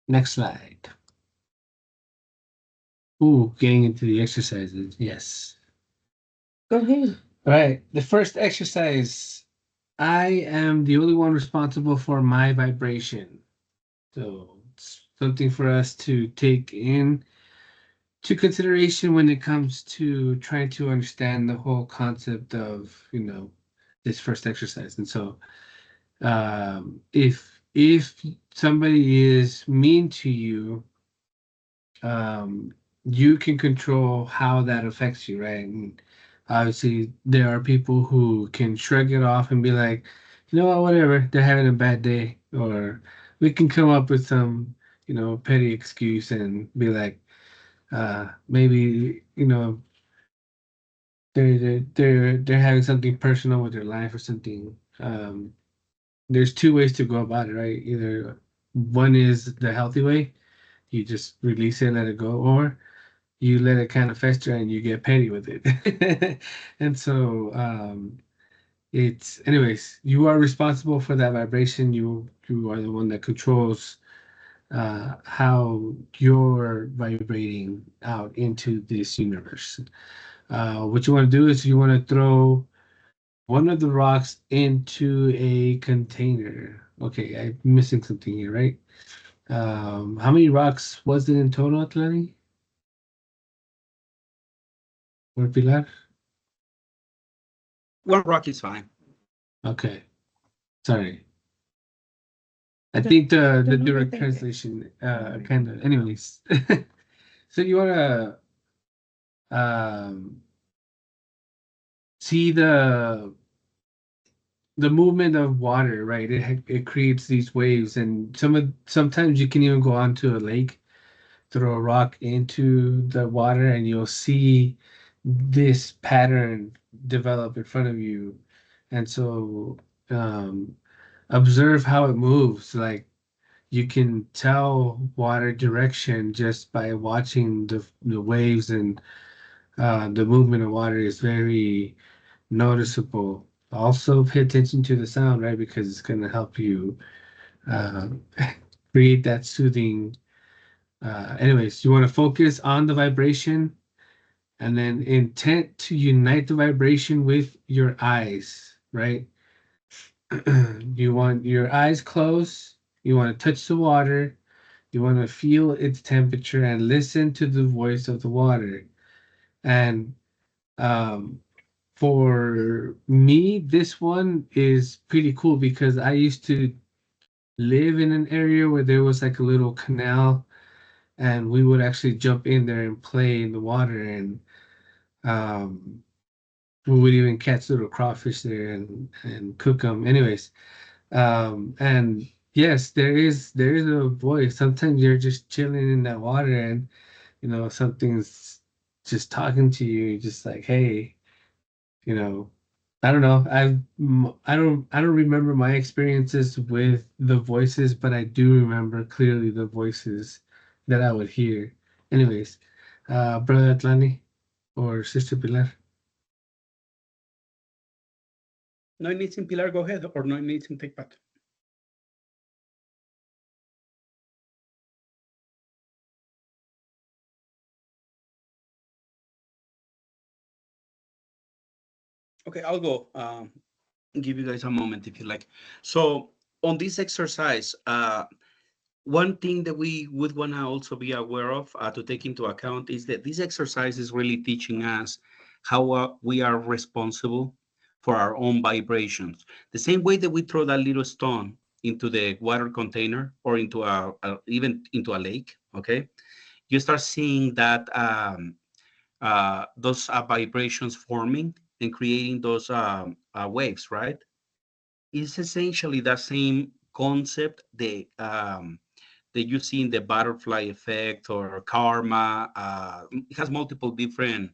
Next slide. Ooh, getting into the exercises. Yes. Go ahead. All right. The first exercise. I am the only one responsible for my vibration. So it's something for us to take in to consideration when it comes to trying to understand the whole concept of this first exercise. And so if somebody is mean to you, um, you can control how that affects you, right? And obviously, there are people who can shrug it off and be like, you know what, whatever, they're having a bad day, or we can come up with some, petty excuse and be like, maybe they're having something personal with their life or something. There's two ways to go about it, right? Either one is the healthy way, you just release it, let it go, or you let it kind of fester and you get petty with it. And so it's anyways, you are responsible for that vibration. You are the one that controls how you're vibrating out into this universe. What you want to do is you want to throw one of the rocks into a container. Okay, I'm missing something here, right? How many rocks was it in total, Atlani? Or Pilar? One rock is fine. Okay, sorry. I think the Don't direct overthink it. translation kind of. Anyways, so you wanna um, see the movement of water, right? It creates these waves, and sometimes you can even go onto a lake, throw a rock into the water, and you'll see this pattern develop in front of you. And so um, observe how it moves. Like you can tell water direction just by watching the waves, and the movement of water is very noticeable. Also, pay attention to the sound, right? Because it's going to help you uh, create that soothing. Anyways, you want to focus on the vibration and then intent to unite the vibration with your eyes, right? You want your eyes closed. You want to touch the water. You want to feel its temperature and listen to the voice of the water. And um, for me, this one is pretty cool because I used to live in an area where there was like a little canal and we would actually jump in there and play in the water, and um, we would even catch little crawfish there and cook them. Anyways, and yes, there is a voice. Sometimes you're just chilling in that water, and something's just talking to you, just like, hey, you know, I don't know. I don't remember my experiences with the voices, but I do remember clearly the voices that I would hear. Anyways, brother Atlani or sister Pilar. No needs in Pilar, go ahead, or no needs in take part. Okay, I'll go. Give you guys a moment if you like. So on this exercise, one thing that we would want to also be aware of to take into account is that this exercise is really teaching us how we are responsible for our own vibrations. The same way that we throw that little stone into the water container or into even into a lake, okay? You start seeing that those vibrations forming and creating those waves, right? It's essentially the same concept that you see in the butterfly effect or karma. It has multiple different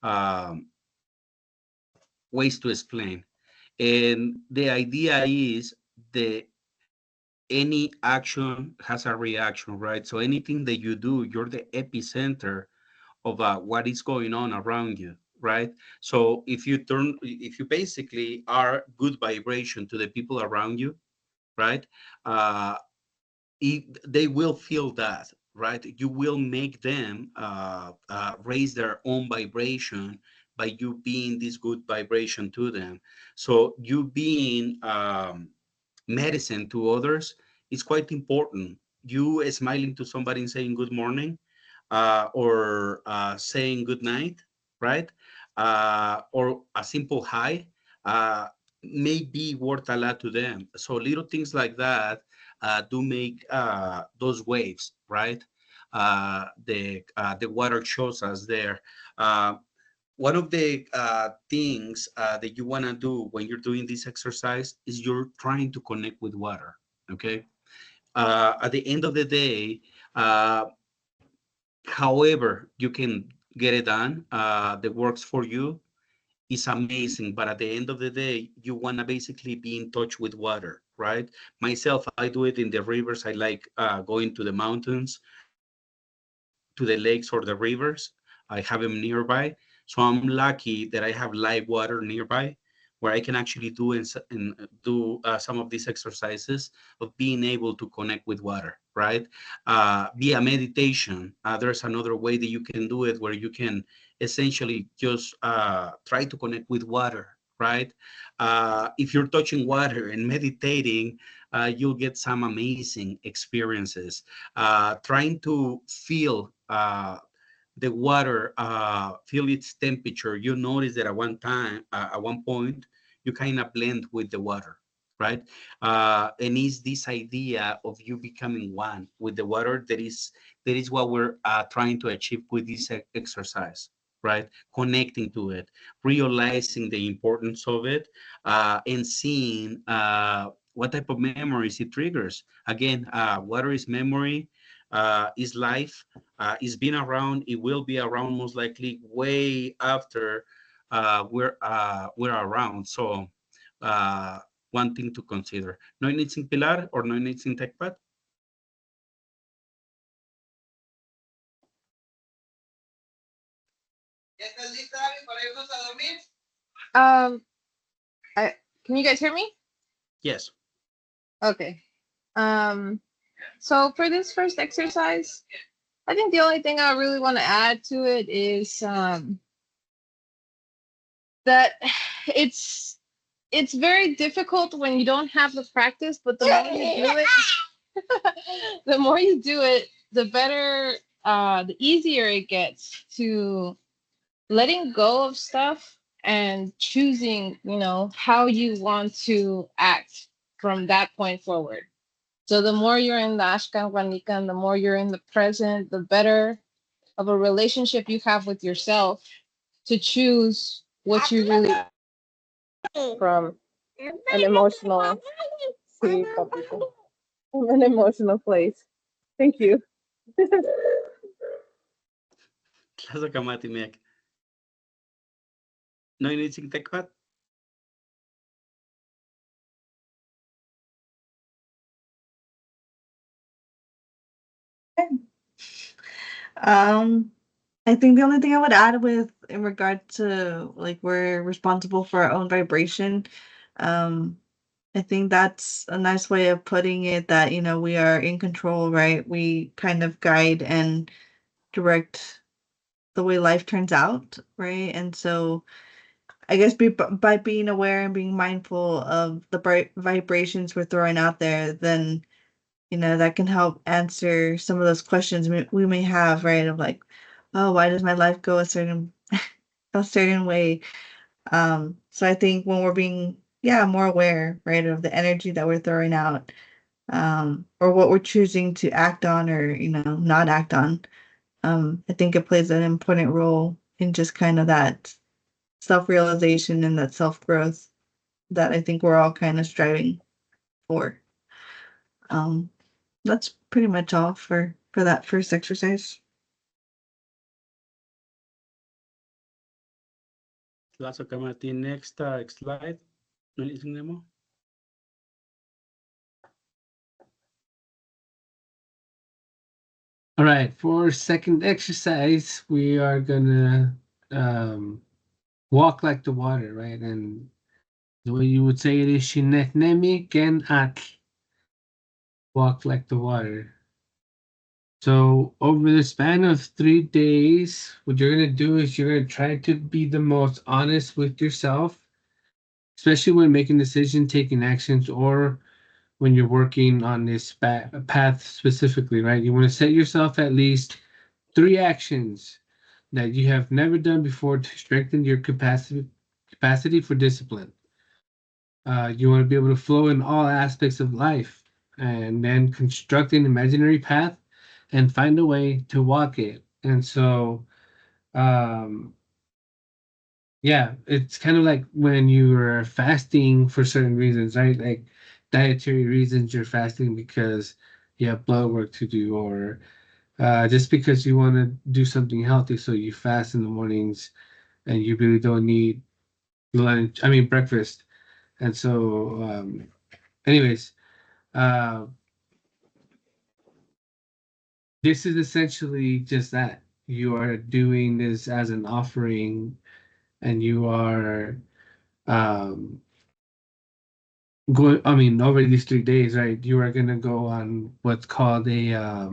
um, ways to explain. And the idea is that any action has a reaction, right? So anything that you do, you're the epicenter of what is going on around you, right? So if you basically are good vibration to the people around you, right? Uh, they will feel that, right? You will make them raise their own vibration by you being this good vibration to them. So you being medicine to others is quite important. You smiling to somebody and saying good morning or saying good night, right? Or a simple hi uh, may be worth a lot to them. So little things like that do make those waves, right? The water shows us there. Uh, One of the things that you want to do when you're doing this exercise is you're trying to connect with water. Okay. At the end of the day, uh, however you can get it done, that works for you is amazing. But at the end of the day, you want to basically be in touch with water, right? Myself, I do it in the rivers. I like going to the mountains, to the lakes or the rivers. I have them nearby. So I'm lucky that I have live water nearby where I can actually do some of these exercises of being able to connect with water, right? Via meditation, there's another way that you can do it where you can essentially just try to connect with water, right? If you're touching water and meditating, you'll get some amazing experiences. Trying to feel the water, feel its temperature. You notice that at one point, you kind of blend with the water, right? And it's this idea of you becoming one with the water that is what we're trying to achieve with this exercise, right? Connecting to it, realizing the importance of it, and seeing what type of memories it triggers. Again, water is memory, is life. It's been around. It will be around most likely way after we're around. So uh, one thing to consider. No needs in Pilar or no needs in TechPad. Um, I can you guys hear me? Yes. Okay. Um, so for this first exercise, I think the only thing I really want to add to it is that it's very difficult when you don't have the practice, but the more you do it, the more you do it, the better, the easier it gets to letting go of stuff and choosing, how you want to act from that point forward. So the more you're in the Ashkan Guanican, the more you're in the present, the better of a relationship you have with yourself to choose what you really from an emotional sí, papito. From an emotional place. Thank you. Tlazohcamati miak. Noinitzin tecuat. Um, I think the only thing I would add with in regard to like we're responsible for our own vibration, um, I think that's a nice way of putting it that, you know, we are in control, right? We kind of guide and direct the way life turns out, right? And so I guess by being aware and being mindful of the vibrations we're throwing out there, then, you know, that can help answer some of those questions we may have, right? Of like, oh, why does my life go a certain way? So I think when we're being, yeah, more aware, right, of the energy that we're throwing out, or what we're choosing to act on or, you know, not act on, I think it plays an important role in just kind of that self-realization and that self-growth that I think we're all kind of striving for. Um, that's pretty much all for that first exercise. Tlazohcamati. Next slide. Noinitzin Nemo. All right, for second exercise, we are gonna walk like the water, right? And the way you would say it is Shinetnemi Ken Ak. Walk like the water. So over the span of 3 days, what you're gonna do is you're gonna try to be the most honest with yourself, especially when making decisions, taking actions, or when you're working on this path specifically, right? You want to set yourself at least 3 actions that you have never done before to strengthen your capacity for discipline. You want to be able to flow in all aspects of life, and then construct an imaginary path and find a way to walk it. And so, um, yeah, it's kind of like when you are fasting for certain reasons, right? Like dietary reasons, you're fasting because you have blood work to do, or just because you want to do something healthy, so you fast in the mornings and you really don't need breakfast. And so, anyways, uh, this is essentially just that. You are doing this as an offering, and you are um, over these 3 days, right? You are gonna go on what's called a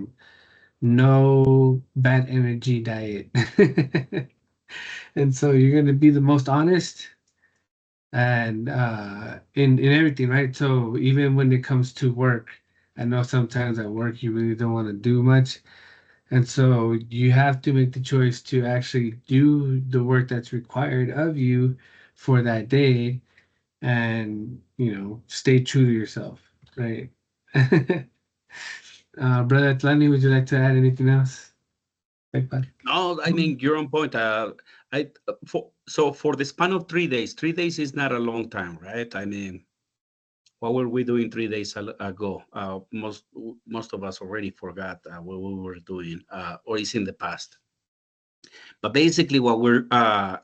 no bad energy diet. And so you're gonna be the most honest and in everything, right? So even when it comes to work, I know sometimes at work you really don't want to do much, and so you have to make the choice to actually do the work that's required of you for that day, and stay true to yourself, right? Brother Atlani, would you like to add anything else? No, I mean you're on point. For the span of 3 days, 3 days is not a long time, right? I mean, what were we doing 3 days ago? Most of us already forgot what we were doing, or is in the past. But basically, what we're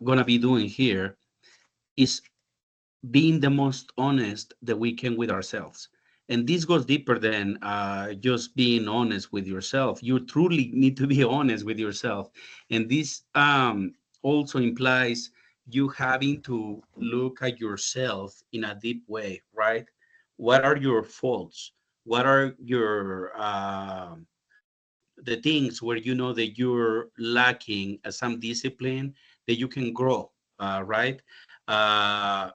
gonna be doing here is being the most honest that we can with ourselves. And this goes deeper than just being honest with yourself. You truly need to be honest with yourself. And this also implies you having to look at yourself in a deep way, right? What are your faults? What are your the things where you know that you're lacking some discipline that you can grow, right?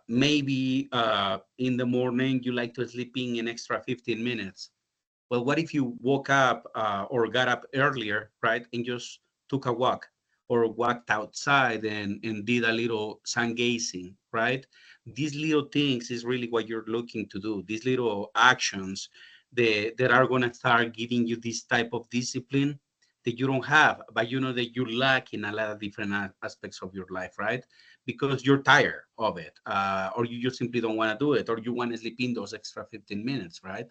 Maybe in the morning you like to sleeping an extra 15 minutes. Well, what if you woke up or got up earlier, right, and just took a walk or walked outside and did a little sun gazing, right? These little things is really what you're looking to do. These little actions that are going to start giving you this type of discipline that you don't have, but you know that you lack in a lot of different aspects of your life, right? Because you're tired of it, or you just simply don't want to do it, or you want to sleep in those extra 15 minutes, right?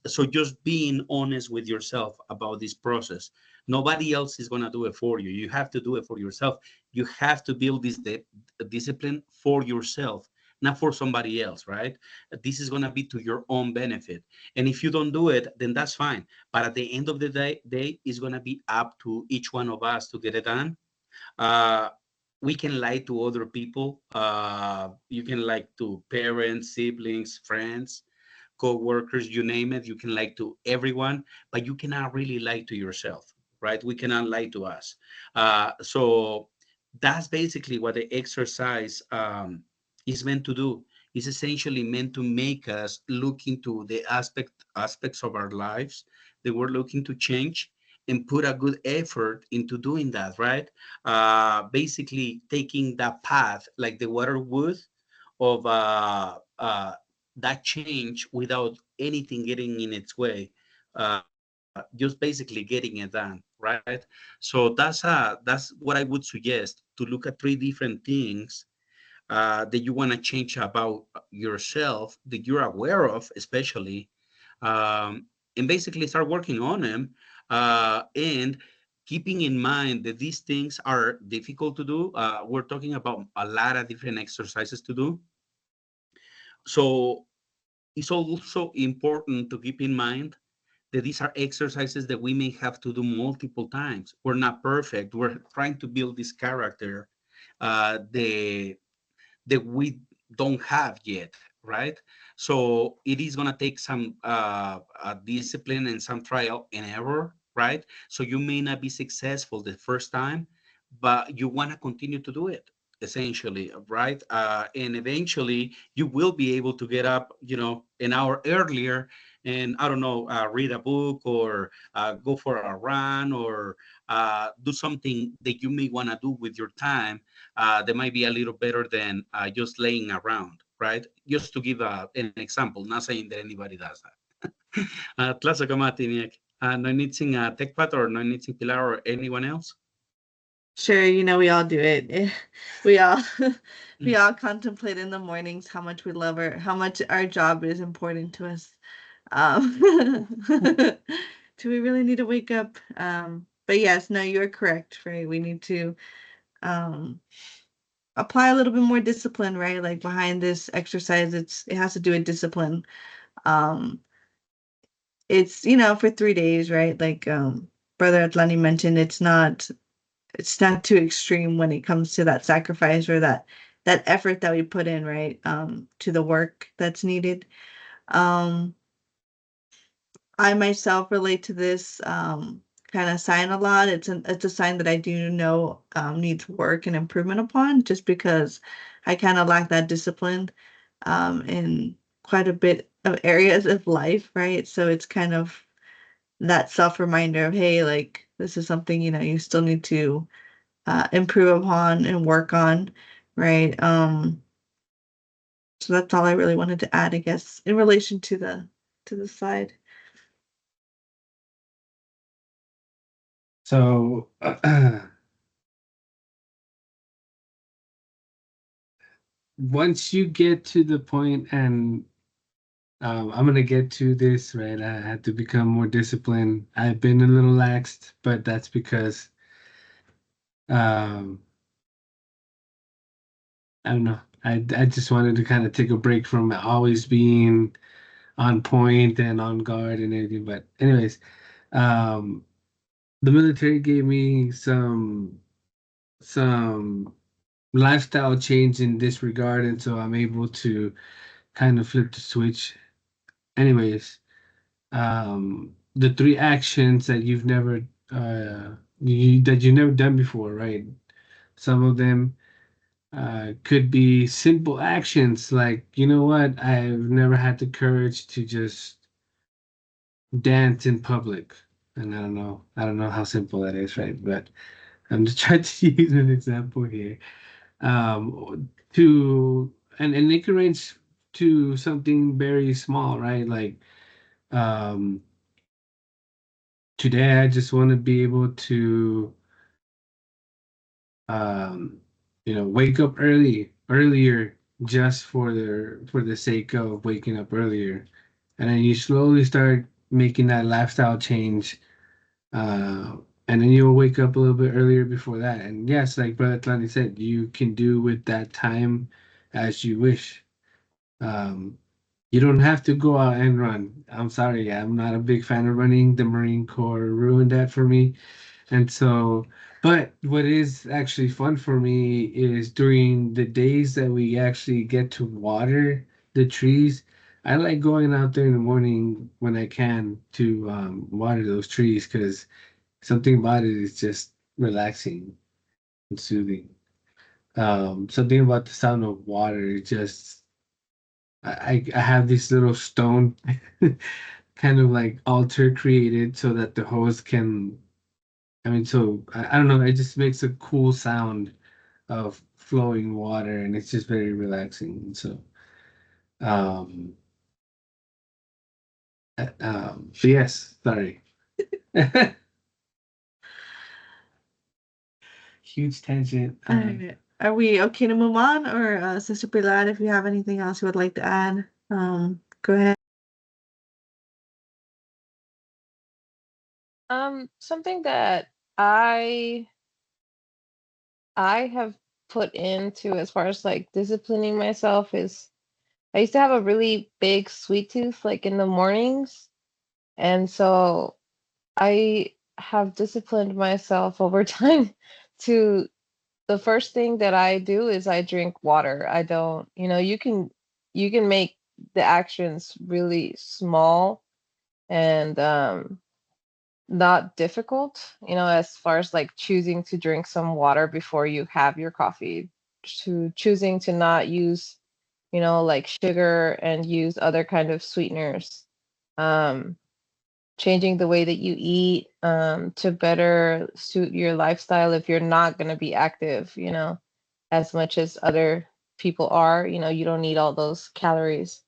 So just being honest with yourself about this process. Nobody else is going to do it for you. You have to do it for yourself. You have to build this discipline for yourself, not for somebody else, right? This is going to be to your own benefit. And if you don't do it, then that's fine. But at the end of the day it's going to be up to each one of us to get it done. Uh, we can lie to other people. You can lie to parents, siblings, friends, co-workers, you name it. You can lie to everyone, but you cannot really lie to yourself, right? We cannot lie to us. So that's basically what the exercise is meant to do. It's essentially meant to make us look into the aspects of our lives that we're looking to change and put a good effort into doing that, right? Basically taking that path like the water would of that change without anything getting in its way, just basically getting it done, right? So that's what I would suggest, to look at three different things that you want to change about yourself, that you're aware of, especially, and basically start working on them, and keeping in mind that these things are difficult to do. We're talking about a lot of different exercises to do. So it's also important to keep in mind that these are exercises that we may have to do multiple times. We're not perfect. We're trying to build this character, the that we don't have yet, right? So it is going to take some discipline and some trial and error, right? So you may not be successful the first time, but you want to continue to do it, essentially, right? And eventually you will be able to get up, an hour earlier, and I don't know, read a book, or go for a run, or do something that you may want to do with your time, that might be a little better than just laying around, right? Just to give an example, not saying that anybody does that. Tlaza kamati niek. No needing Tekpat, or no needing Pilar, or anyone else? Sure, we all do it. We all we all contemplate in the mornings how much we love how much our job is important to us. Um, do we really need to wake up? But yes, no, you're correct, right? We need to um apply a little bit more discipline, right? Like behind this exercise, it has to do with discipline. Um, it's for 3 days, right? Like Brother Atlani mentioned, it's not too extreme when it comes to that sacrifice or that effort that we put in, right? To the work that's needed. Um, I myself relate to this kind of sign a lot. It's a sign that I do know needs work and improvement upon, just because I kind of lack that discipline in quite a bit of areas of life, right? So it's kind of that self reminder of, hey, like this is something you still need to improve upon and work on, right? So that's all I really wanted to add, I guess, in relation to the side. So once you get to the point, and I'm gonna get to this, right? I had to become more disciplined. I've been a little laxed, but that's because um, I don't know. I just wanted to kind of take a break from always being on point and on guard and everything. But anyways, um, the military gave me some lifestyle change in this regard, and so I'm able to kind of flip the switch. Anyways, the three actions that you've never that you've never done before, right? Some of them could be simple actions like, you know what, I've never had the courage to just dance in public. And I don't know how simple that is, right? But I'm just trying to use an example here. To and it can range to something very small, right? Like Um, Today, I just want to be able to, um, wake up earlier, just for the sake of waking up earlier, and then you slowly start making that lifestyle change, and then you'll wake up a little bit earlier before that. And yes, like Brother Atlante said, you can do with that time as you wish. Um, you don't have to go out and run. I'm sorry, I'm not a big fan of running. The Marine Corps ruined that for me. And so, but what is actually fun for me is during the days that we actually get to water the trees. I like going out there in the morning when I can to water those trees because something about it is just relaxing and soothing. Something about the sound of water just I have this little stone kind of like altar created so that the hose can, I mean, so I don't know, it just makes a cool sound of flowing water and it's just very relaxing. And so, um, so yes, sorry. Huge tangent. Alright. Are we okay to move on, or Sister Pilar, if you have anything else you would like to add, go ahead. Something that I I have put into as far as like disciplining myself is I used to have a really big sweet tooth like in the mornings, and so I have disciplined myself over time to the first thing that I do is I drink water. I don't, you can make the actions really small and not difficult, as far as like choosing to drink some water before you have your coffee, to choosing to not use, like sugar and use other kind of sweeteners. Um, Changing the way that you eat to better suit your lifestyle if you're not going to be active, as much as other people are. You don't need all those calories.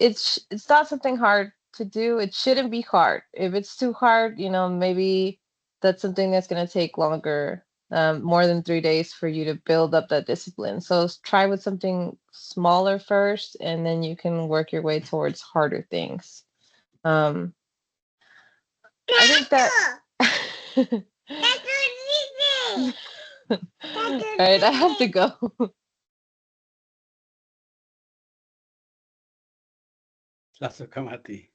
It's not something hard to do. It shouldn't be hard. If it's too hard, maybe that's something that's going to take longer, more than 3 days for you to build up that discipline. So try with something smaller first, and then you can work your way towards harder things. Um, I think that. All right, I have to go. Lasso Kamati.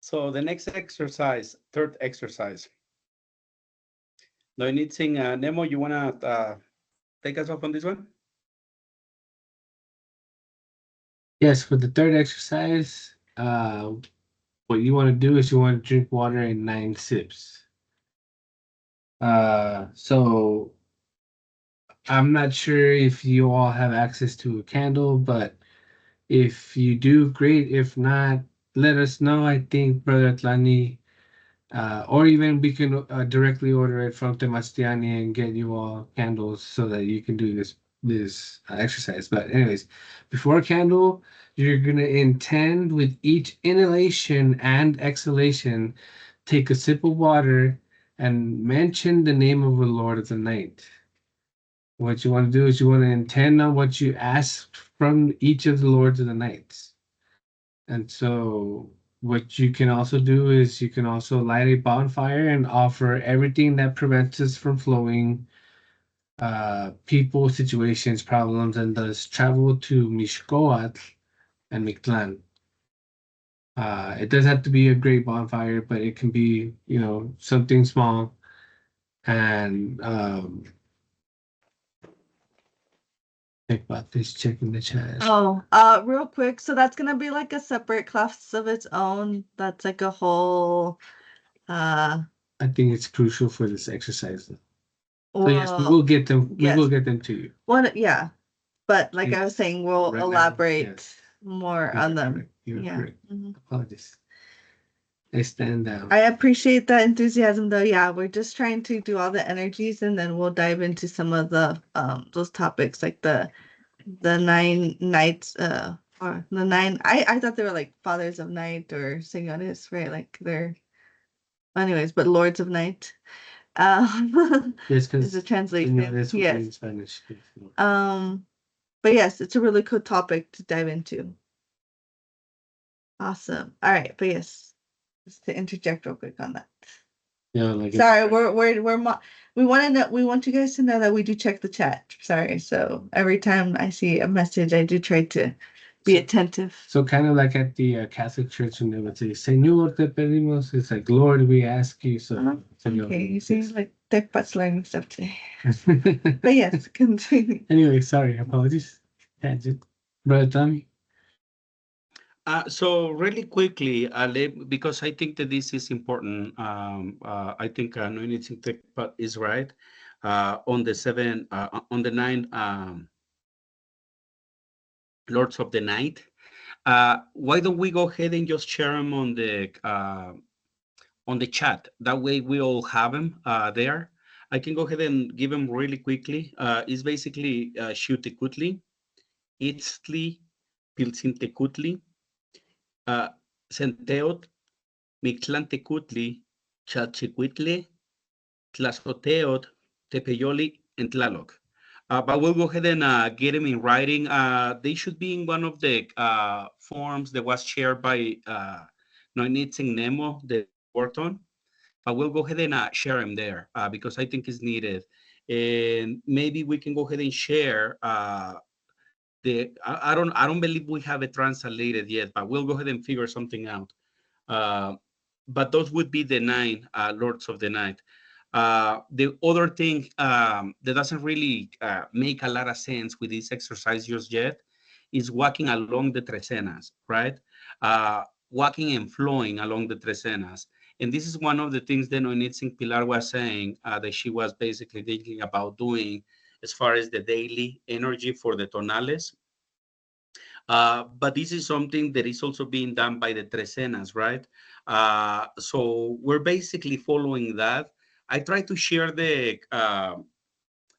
So the next exercise, third exercise. No, I need sing Nemo, you wanna take us off on this one? Yes, for the third exercise, what you want to do is you want to drink water in 9 sips. So I'm not sure if you all have access to a candle, but if you do, great. If not, let us know. I think Brother Atlani, or even we can directly order it from Temachtilistli and get you all candles so that you can do this exercise. But anyways, before a candle, you're gonna intend with each inhalation and exhalation, take a sip of water and mention the name of the Lord of the night. What you want to do is you want to intend on what you ask from each of the lords of the knights. And so what you can also do is you can also light a bonfire and offer everything that prevents us from flowing, people, situations, problems, and thus travel to Mishkoatl and Mictlan. It does have to be a great bonfire, but it can be, something small. And think about this, checking the chat. Oh, real quick. So that's gonna be like a separate class of its own. That's like a whole, I think it's crucial for this exercise. So yes, we well, will get them. We yes. will get them to you. Yeah. But like I was saying, we'll Right now, elaborate yes. more You on are them. correct. You are Yeah. correct. Mhm. Apologies. I stand down. I appreciate that enthusiasm though. Yeah, we're just trying to do all the energies and then we'll dive into some of the those topics like the 9 nights Or the nine. I thought they were like fathers of night or señores, right? Like they're anyways, but lords of night. Yes, Is because the translation. señores would be in Yes. Spanish. But yes, it's a really cool topic to dive into. Awesome. All right, but yes, just to interject real quick on that. Yeah, like Sorry, we want to know. We want you guys to know that we do check the chat. Sorry, so every time I see a message, I do try to be attentive. So kind of like at the Catholic Church when they would say, "Señor, te pedimos," it's like, "Lord, we ask you." So, Señor, Okay, you see, yes. like Techbot's learning stuff today. But yes, continue. Anyway, sorry, apologies. Tangent. Brother Tommy. So really quickly, because I think that this is important. I think Noinitsin Tekpat is right on the nine Lords of the Night. Why don't we go ahead and just share them on the chat? That way we all have them there. I can go ahead and give them really quickly. It's basically Xiuhtecutli, Itztli, Piltzintecutli, Centeot, Mictlantecutli, Chalchicuitle, Tlazoteot, Tepeyoli, and Tlaloc. But we'll go ahead and get them in writing. They should be in one of the forms that was shared by Noinitzing Nemo that we worked on. But we'll go ahead and share them there because I think it's needed. And maybe we can go ahead and share I don't believe we have it translated yet, but we'll go ahead and figure something out. Uh, but those would be the nine Lords of the Night. The other thing that doesn't really make a lot of sense with this exercise just yet is walking along the trecenas, right? Walking and flowing along the trecenas. And this is one of the things that Noinitzin Pilar was saying that she was basically thinking about doing as far as the daily energy for the tonales. But this is something that is also being done by the trecenas, right? So we're basically following that. I try to share the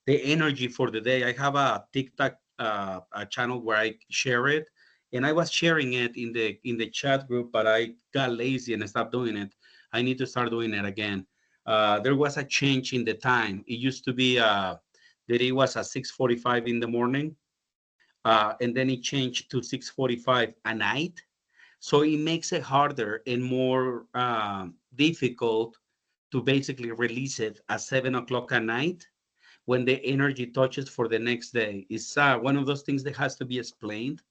energy for the day. I have a TikTok a channel where I share it, and I was sharing it in the chat group, but I got lazy and I stopped doing it. I need to start doing it again. There was a change in the time. It used to be that it was at 6:45 in the morning, and then it changed to 6:45 at night. So it makes it harder and more difficult to basically release it at 7 o'clock at night when the energy touches for the next day. It's one of those things that has to be explained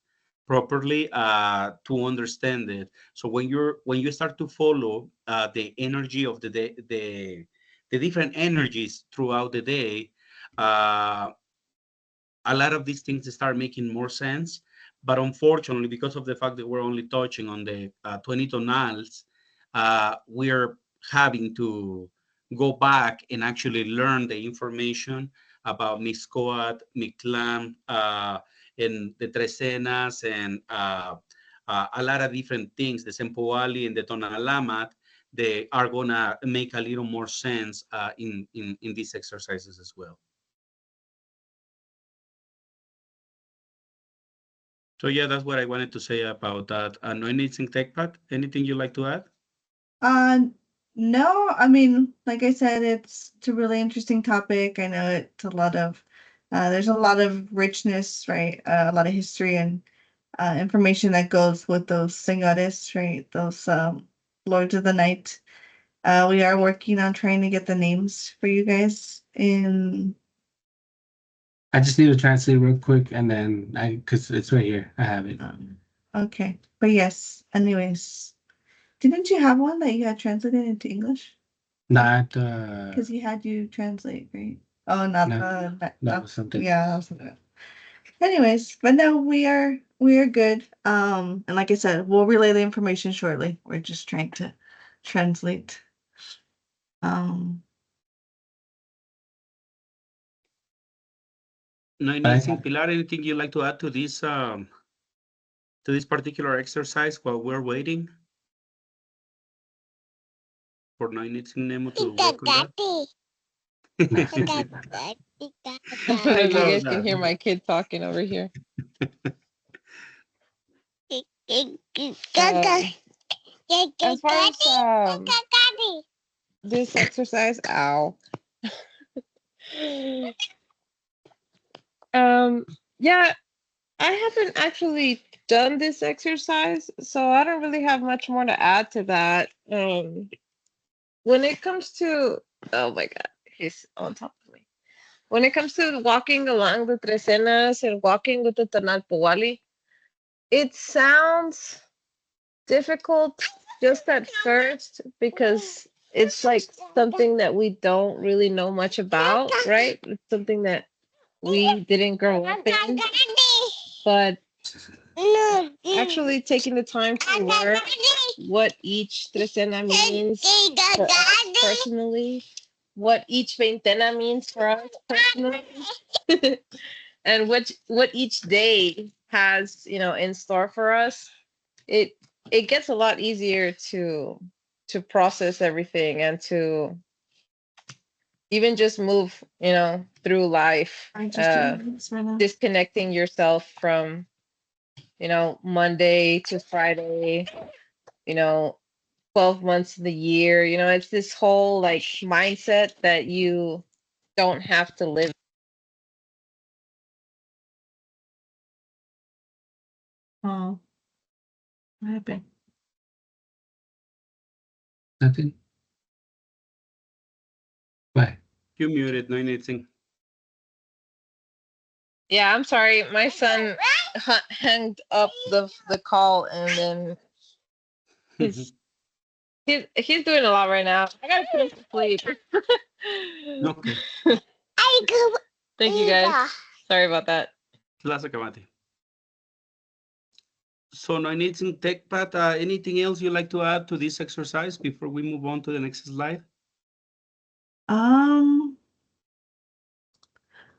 properly to understand it. So when you start to follow the energy of the day, the different energies throughout the day, uh, a lot of these things start making more sense. But unfortunately, because of the fact that we're only touching on the 20 tonals, we're having to go back and actually learn the information about Mixcoat, Mictlán, and the Trecenas, and a lot of different things, the Sempoali and the Tonalamat, they are going to make a little more sense in these exercises as well. So yeah, that's what I wanted to say about that. No anything TechPad. Anything you like to add? No, I mean, like I said, it's a really interesting topic. I know it's a lot of, there's a lot of richness, right? A lot of history and information that goes with those señores, right? Those lords of the night. We are working on trying to get the names for you guys in. I just need to translate real quick, and then because it's right here, I have it. Okay, but yes. Anyways, didn't you have one that you had translated into English? Not Because he had you translate, right? Oh, not no, the that was something. yeah, that was something. Anyways, but no, we are good. And like I said, we'll relay the information shortly. We're just trying to translate. No anything, Pilar. Anything you like to add to this particular exercise while we're waiting for No anything Nemo to work on that? I don't know I if you love guys can that. hear my kid talking over here. As far as this exercise, ow. Yeah, I haven't actually done this exercise, so I don't really have much more to add to that. When it comes to, oh my God, he's on top of me. When it comes to walking along the Tresenas and walking with the Tonalpohualli, it sounds difficult just at first because it's like something that we don't really know much about, right? It's something that we didn't grow up in. But actually taking the time to learn what each trecena means for us personally, what each veintena means for us personally, and what each day has, in store for us, it it gets a lot easier to process everything and to even just move, through life, I just doing this right now. disconnecting yourself from, Monday to Friday, you know, 12 months of the year. It's this whole like mindset that you don't have to live. Oh, what happened? Nothing. Bye. You muted, no anything. Yeah, I'm sorry. My son hanged up the call and then he's he's doing a lot right now. I gotta put him to sleep. Okay. Thank you guys. Sorry about that. Lazo Kamati. So no anything tech, but anything else you'd like to add to this exercise before we move on to the next slide?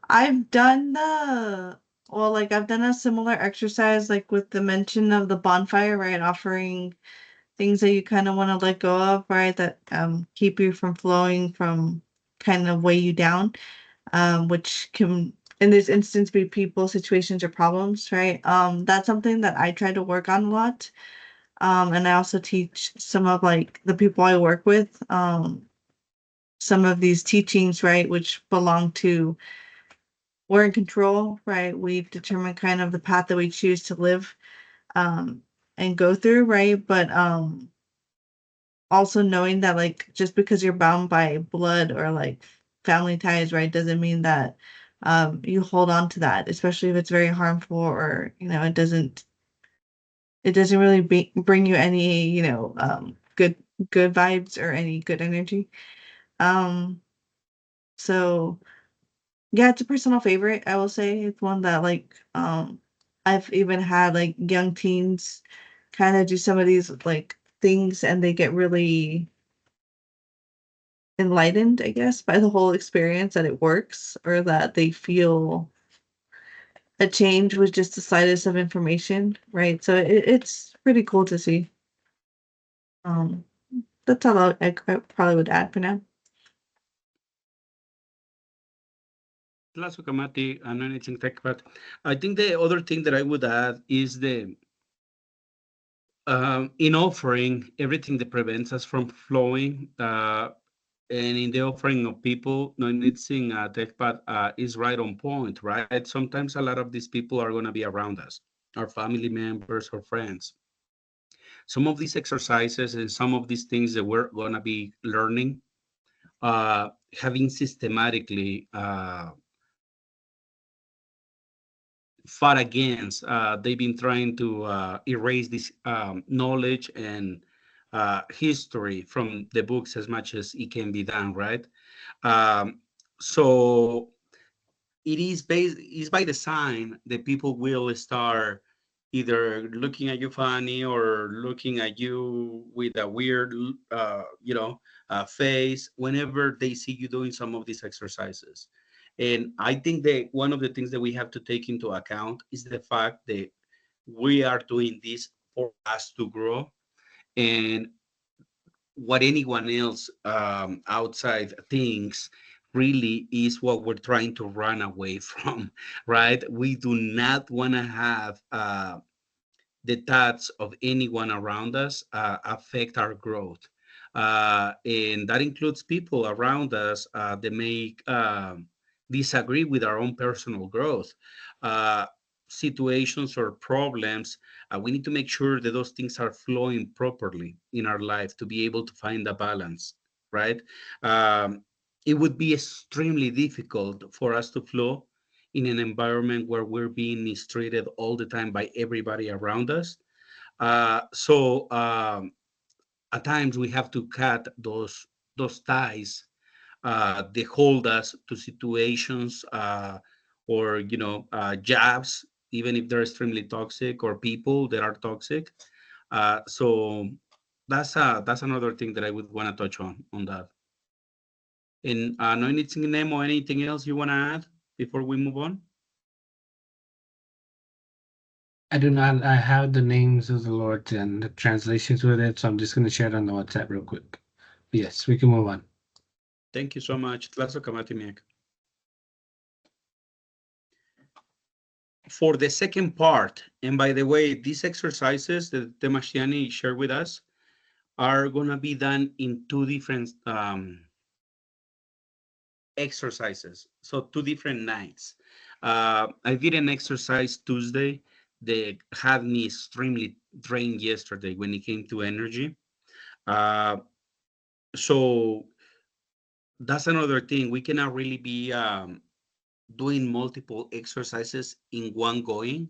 I've done I've done a similar exercise, like with the mention of the bonfire, right? Offering things that you kind of want to let go of, right? That keep you from flowing, from kind of weigh you down, which can in this instance be people, situations, or problems, right? That's something that I try to work on a lot. And I also teach some of like the people I work with, some of these teachings, right, which belong to we're in control, right? We determine kind of the path that we choose to live, um, and go through, right? But also knowing that like just because you're bound by blood or like family ties, right, doesn't mean that you hold on to that, especially if it's very harmful or it doesn't really bring you any good vibes or any good energy. Um, so yeah, it's a personal favorite. I will say it's one that I've even had like young teens kind of do some of these like things and they get really enlightened, I guess, by the whole experience that it works or that they feel a change with just the slightest of information, right? So it's pretty cool to see. Um, that's all I probably would add for now. Lazo Kamati, and anything tech, but I think the other thing that I would add is in offering everything that prevents us from flowing, and in the offering of people, no needing TechPad is right on point, right? Sometimes a lot of these people are going to be around us, our family members or friends. Some of these exercises and some of these things that we're going to be learning, having systematically fought against. They've been trying to erase this knowledge and history from the books as much as it can be done, right? Um, so is by design that people will start either looking at you funny or looking at you with a weird, face whenever they see you doing some of these exercises. And I think that one of the things that we have to take into account is the fact that we are doing this for us to grow, and what anyone else outside thinks really is what we're trying to run away from, right? We do not want to have the thoughts of anyone around us affect our growth. And that includes people around us that may disagree with our own personal growth. Uh, Situations or problems, we need to make sure that those things are flowing properly in our life to be able to find a balance, right? Um, it would be extremely difficult for us to flow in an environment where we're being mistreated all the time by everybody around us. So at times we have to cut those ties that hold us to situations or jobs, even if they're extremely toxic, or people that are toxic. So that's another thing that I would want to touch on that. And no, anything, Nemo, anything else you want to add before we move on? I do not. I have the names of the Lord and the translations with it, so I'm just going to share it on the WhatsApp real quick. Yes, we can move on. Thank you so much. Tlazocamatimiak. For the second part, and by the way, these exercises that Temachtiani shared with us are going to be done in two different exercises. So two different nights. I did an exercise Tuesday that had me extremely drained yesterday when it came to energy. Uh, so that's another thing. We cannot really be doing multiple exercises in one going,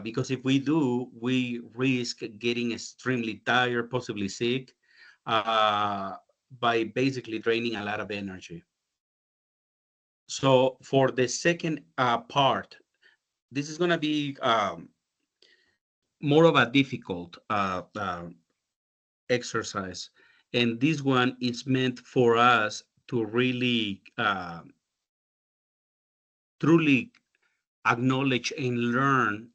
because if we do, we risk getting extremely tired, possibly sick, uh, by basically draining a lot of energy. So for the second part, this is going to be more of a difficult exercise. And this one is meant for us to really truly acknowledge and learn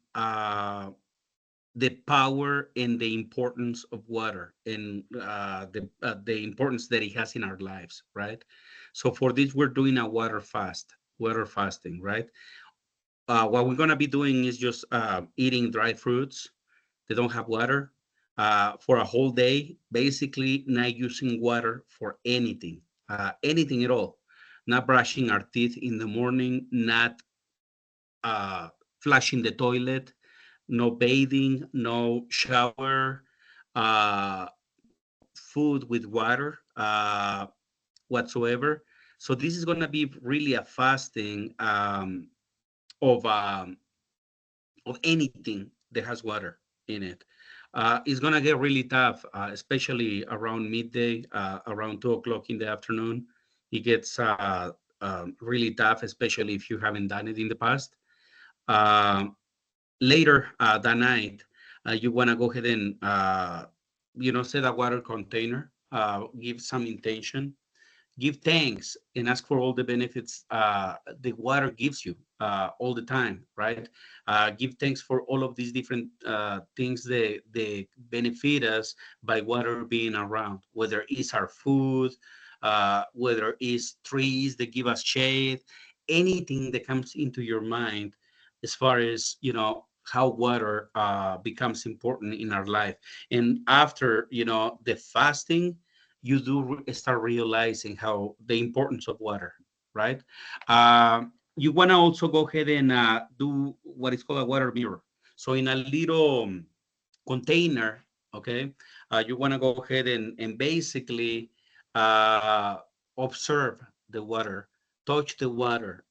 the power and the importance of water, and the importance that it has in our lives, right? So for this, we're doing a water fasting, right? What we're gonna be doing is just eating dry fruits. They don't have water for a whole day. Basically, not using water for anything, anything at all. Not brushing our teeth in the morning. Not uh, flushing the toilet. No bathing. No shower. No food with water whatsoever. So this is gonna be really a fasting of anything that has water in it. It's gonna get really tough, especially around midday, around 2 o'clock in the afternoon. It gets really tough, especially if you haven't done it in the past. Uh, Later that night, you wanna go ahead and set a water container, give some intention, give thanks, and ask for all the benefits the water gives you all the time, right? Give thanks for all of these different things that they benefit us by water being around, whether it's our food, whether it's trees that give us shade, anything that comes into your mind as far as how water becomes important in our life. And after the fasting, you do start realizing how the importance of water, right? You want to also go ahead and do what is called a water mirror. So in a little container, okay, you want to go ahead and basically uh, observe the water, touch the water,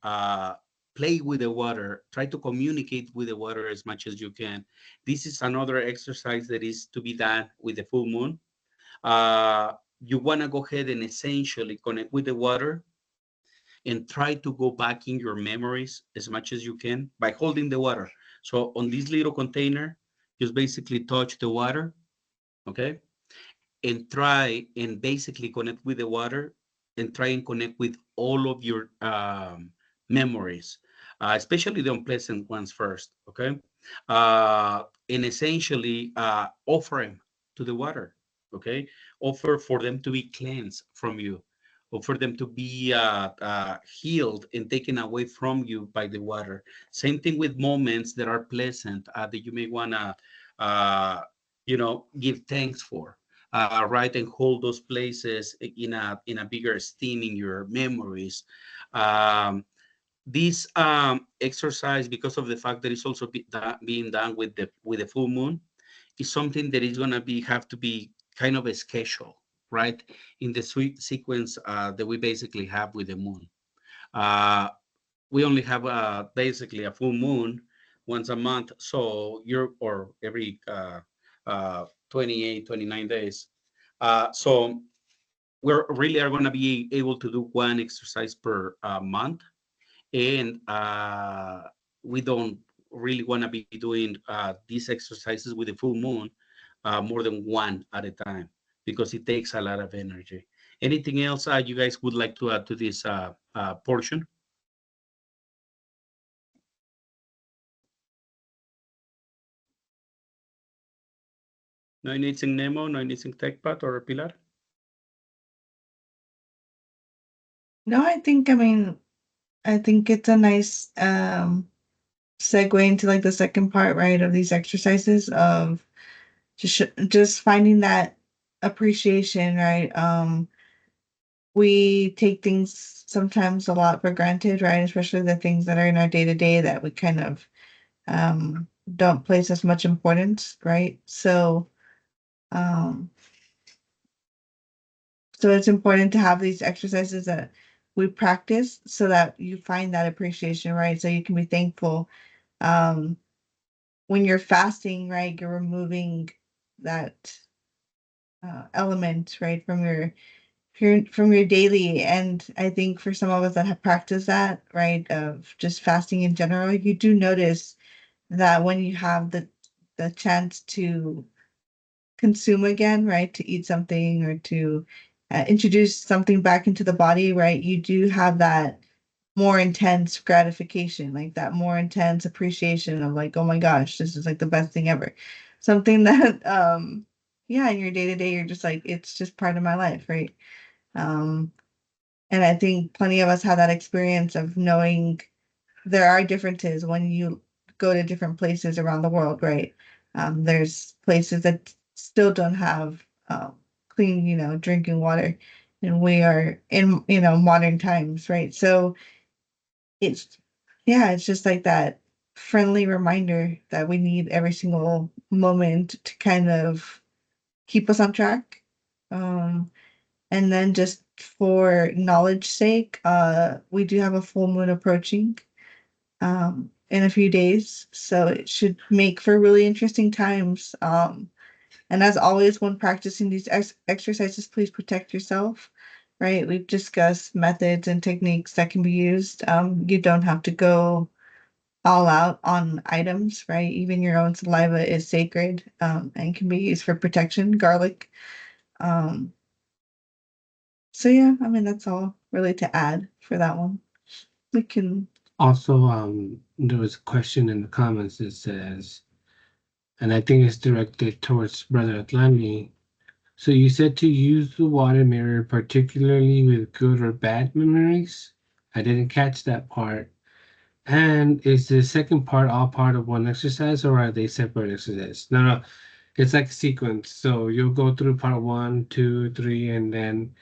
play with the water, try to communicate with the water as much as you can. This is another exercise that is to be done with the full moon. uh, you want to go ahead and essentially connect with the water and try to go back in your memories as much as you can by holding the water. So on this little container, just basically touch the water, okay? And try and basically connect with the water, and try and connect with all of your memories, especially the unpleasant ones first, okay? And essentially offer them to the water, okay? Offer for them to be cleansed from you, or for them to be healed and taken away from you by the water. Same thing with moments that are pleasant that you may want to uh, give thanks for, right, and hold those places in a bigger esteem in your memories. Um, this exercise, because of the fact that it's also being done with the full moon, is something that is gonna have to be kind of a schedule, right, in the sequence that we basically have with the moon. Uh, we only have basically a full moon once a month, so or every 28, 29 days. So we're really are going to be able to do one exercise per month, and we don't really want to be doing these exercises with the full moon more than one at a time, because it takes a lot of energy. Anything else you guys would like to add to this portion? No anything Nemo, no anything TechPad or Pilar? No, I think it's a nice segue into like the second part, right, of these exercises of just finding that appreciation, right? We take things sometimes a lot for granted, right? Especially the things that are in our day to day that we kind of don't place as much importance, right? Um, so it's important to have these exercises that we practice so that you find that appreciation, right? So you can be thankful. Um, when you're fasting, right, you're removing that element, right, from your daily. And I think for some of us that have practiced that, right, of just fasting in general, you do notice that when you have the chance to consume again, right, to eat something or to introduce something back into the body, right, you do have that more intense gratification, like that more intense appreciation of like, oh my gosh, this is like the best thing ever. Something that yeah, in your day to day, you're just like, it's just part of my life, right? Um, and I think plenty of us have that experience of knowing there are differences when you go to different places around the world, right? There's places that still don't have clean, drinking water, and we are in, modern times, right? So it's, yeah, it's just like that friendly reminder that we need every single moment to kind of keep us on track. Um, and then just for knowledge sake, we do have a full moon approaching in a few days, so it should make for really interesting times. And as always, when practicing these exercises, please protect yourself. Right, we've discussed methods and techniques that can be used. You don't have to go all out on items, right? Even your own saliva is sacred and can be used for protection. Garlic. Um, so yeah, that's all really to add for that one. We can. Also, there was a question in the comments that says, and I think it's directed towards Brother Atlani. So you said to use the water mirror, particularly with good or bad memories. I didn't catch that part. And is the second part all part of one exercise, or are they separate exercises? No, no, it's like a sequence. So you'll go through part one, two, three, and then,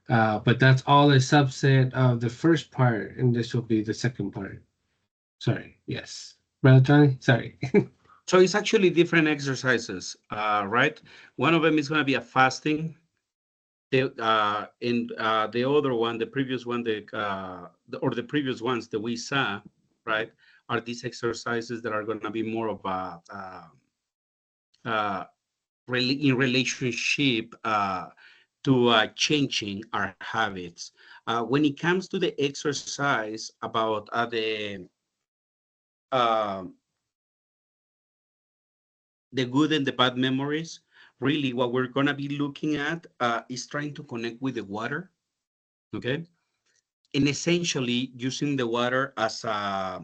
but that's all a subset of the first part, and this will be the second part. Sorry. Yes. Brother Tony, sorry. So it's actually different exercises, right? One of them is going to be a fasting. The other one, the previous one, the previous ones that we saw, right, are these exercises that are going to be more of a uh, in relationship to changing our habits. When it comes to the exercise about uh, the good and the bad memories, really what we're going to be looking at is trying to connect with the water, okay? And essentially using the water as a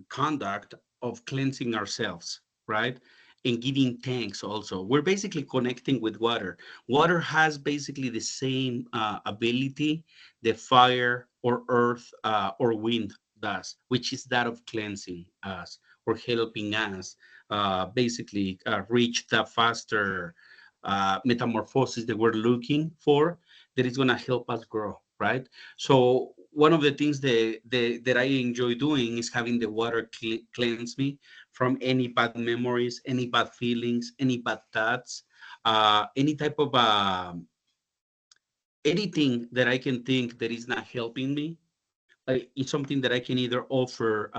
conduct of cleansing ourselves, right? And giving thanks also. We're basically connecting with water. Water has basically the same ability the fire or earth or wind does, which is that of cleansing us. or helping us basically reach the faster metamorphosis that we're looking for, that is going to help us grow, right? So one of the things that I enjoy doing is having the water cleanse me from any bad memories, any bad feelings, any bad thoughts, any type of anything that I can think that is not helping me. It's something that I can either offer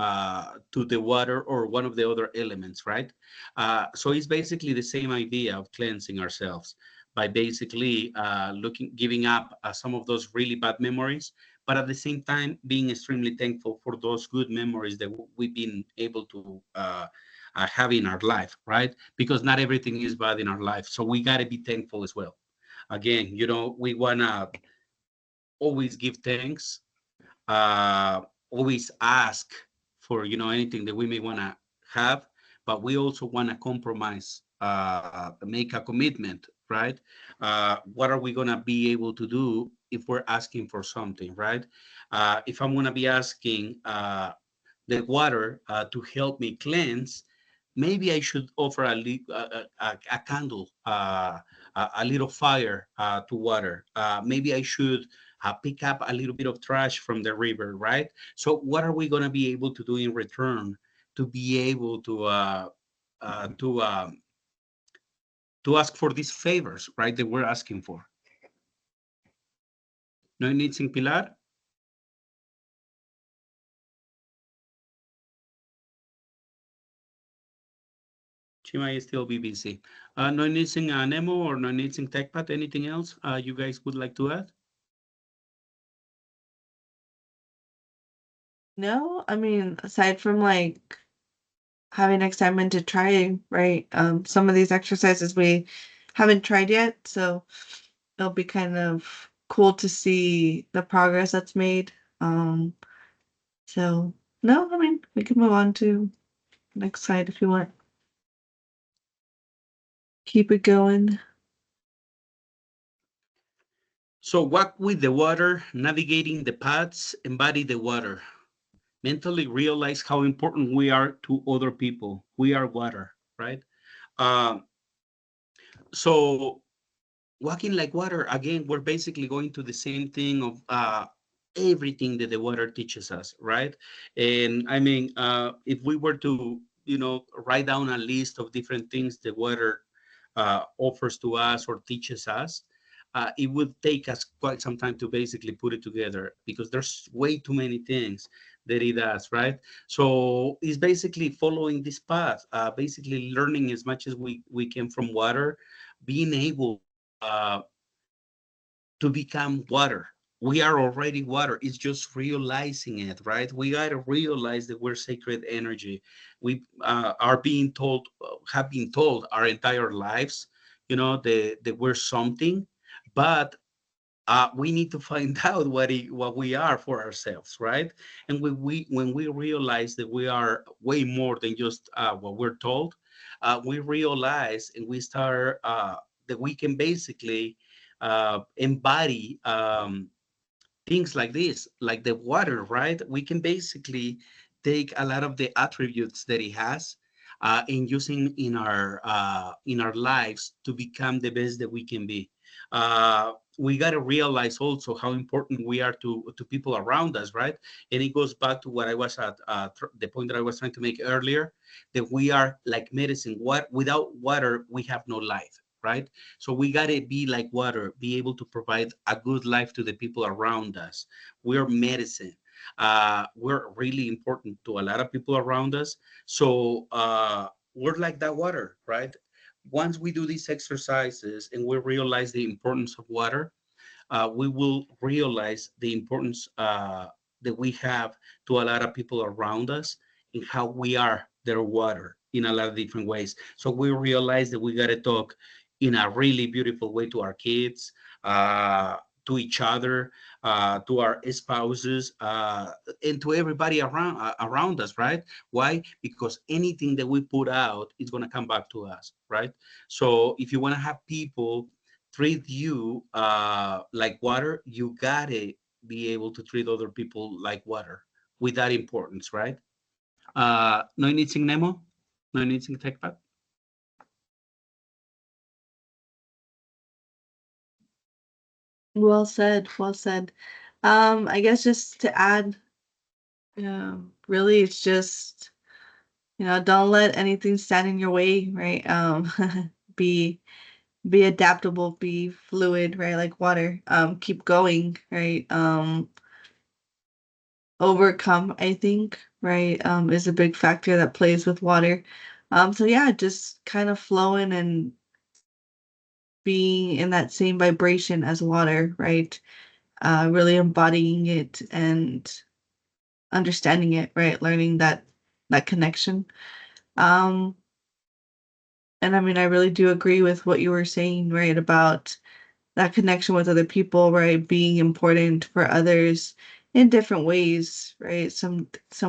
to the water or one of the other elements, right? So it's basically the same idea of cleansing ourselves by basically giving up some of those really bad memories, but at the same time being extremely thankful for those good memories that we've been able to have in our life, right? Because not everything is bad in our life, so we got to be thankful as well. Again, we wanna always give thanks, uh, always ask for anything that we may want to have, but we also want to compromise, make a commitment, right? What are we going to be able to do if we're asking for something, right? If I'm going to be asking the water to help me cleanse, maybe I should offer a candle, a little fire to water. Maybe I should pick up a little bit of trash from the river, right? So what are we going to be able to do in return to be able uh, to um, to ask for these favors, right? That we're asking for. No needs in Pilar. She might still be busy. No needs in Nemo or no needs in TechPad. Anything else you guys would like to add? No, I mean, aside from like having excitement to try, right? Some of these exercises we haven't tried yet, so it'll be kind of cool to see the progress that's made. So no, I mean, we can move on to next slide if you want. Keep it going. So walk with the water, navigating the paths, embody the water. Mentally realize how important we are to other people. We are water, right? Um, so walking like water, again, we're basically going to the same thing of everything that the water teaches us, right? And I mean, if we were to write down a list of different things the water offers to us or teaches us, it would take us quite some time to basically put it together, because there's way too many things that it does, right? So it's basically following this path, basically learning as much as we can from water, being able to become water. We are already water. It's just realizing it, right? We got to realize that we're sacred energy. We are being told, have been told our entire lives, that we're something, but we need to find out what we are for ourselves, right? And when we realize that we are way more than just what we're told, we realize and we start that we can basically embody things like this, like the water, right? We can basically take a lot of the attributes that it has and using in our lives to become the best that we can be. We got to realize also how important we are to people around us, right? And it goes back to what I was at the point that I was trying to make earlier, that we are like medicine. What Without water, we have no life, right? So we got to be like water, be able to provide a good life to the people around us. We're medicine. We're really important to a lot of people around us. So we're like that water, right? Once we do these exercises and we realize the importance of water, we will realize the importance that we have to a lot of people around us and how we are their water in a lot of different ways. So we realize that we got to talk in a really beautiful way to our kids, to each other, to our spouses, and to everybody around us, right? Why? Because anything that we put out is going to come back to us, right? So if you want to have people treat you like water, you gotta be able to treat other people like water with that importance, right? No iniitsing Nemo? No iniitsing Tekpat? Well said, well said. I guess just to add, really it's just, don't let anything stand in your way, right? Be be adaptable, be fluid, right? Like water. Keep going, right? Overcome, I think, right? Is a big factor that plays with water. So yeah, just kind of flowing and being in that same vibration as water, right? Really embodying it and understanding it, right? Learning that connection. Um, and I mean, I really do agree with what you were saying, right, about that connection with other people, right, being important for others in different ways, right? Some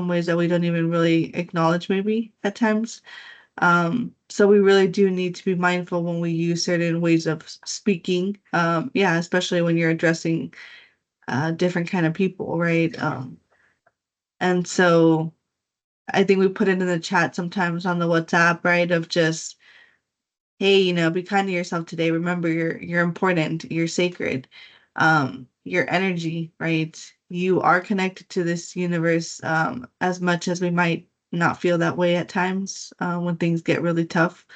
ways that we don't even really acknowledge maybe at times. So we really do need to be mindful when we use certain ways of speaking. Yeah, especially when you're addressing different kind of people, right? And so I think we put it in the chat sometimes on the WhatsApp, right? Of just, hey, be kind to yourself today. Remember you're important, you're sacred. Your energy, right? You are connected to this universe as much as we might not feel that way at times when things get really tough.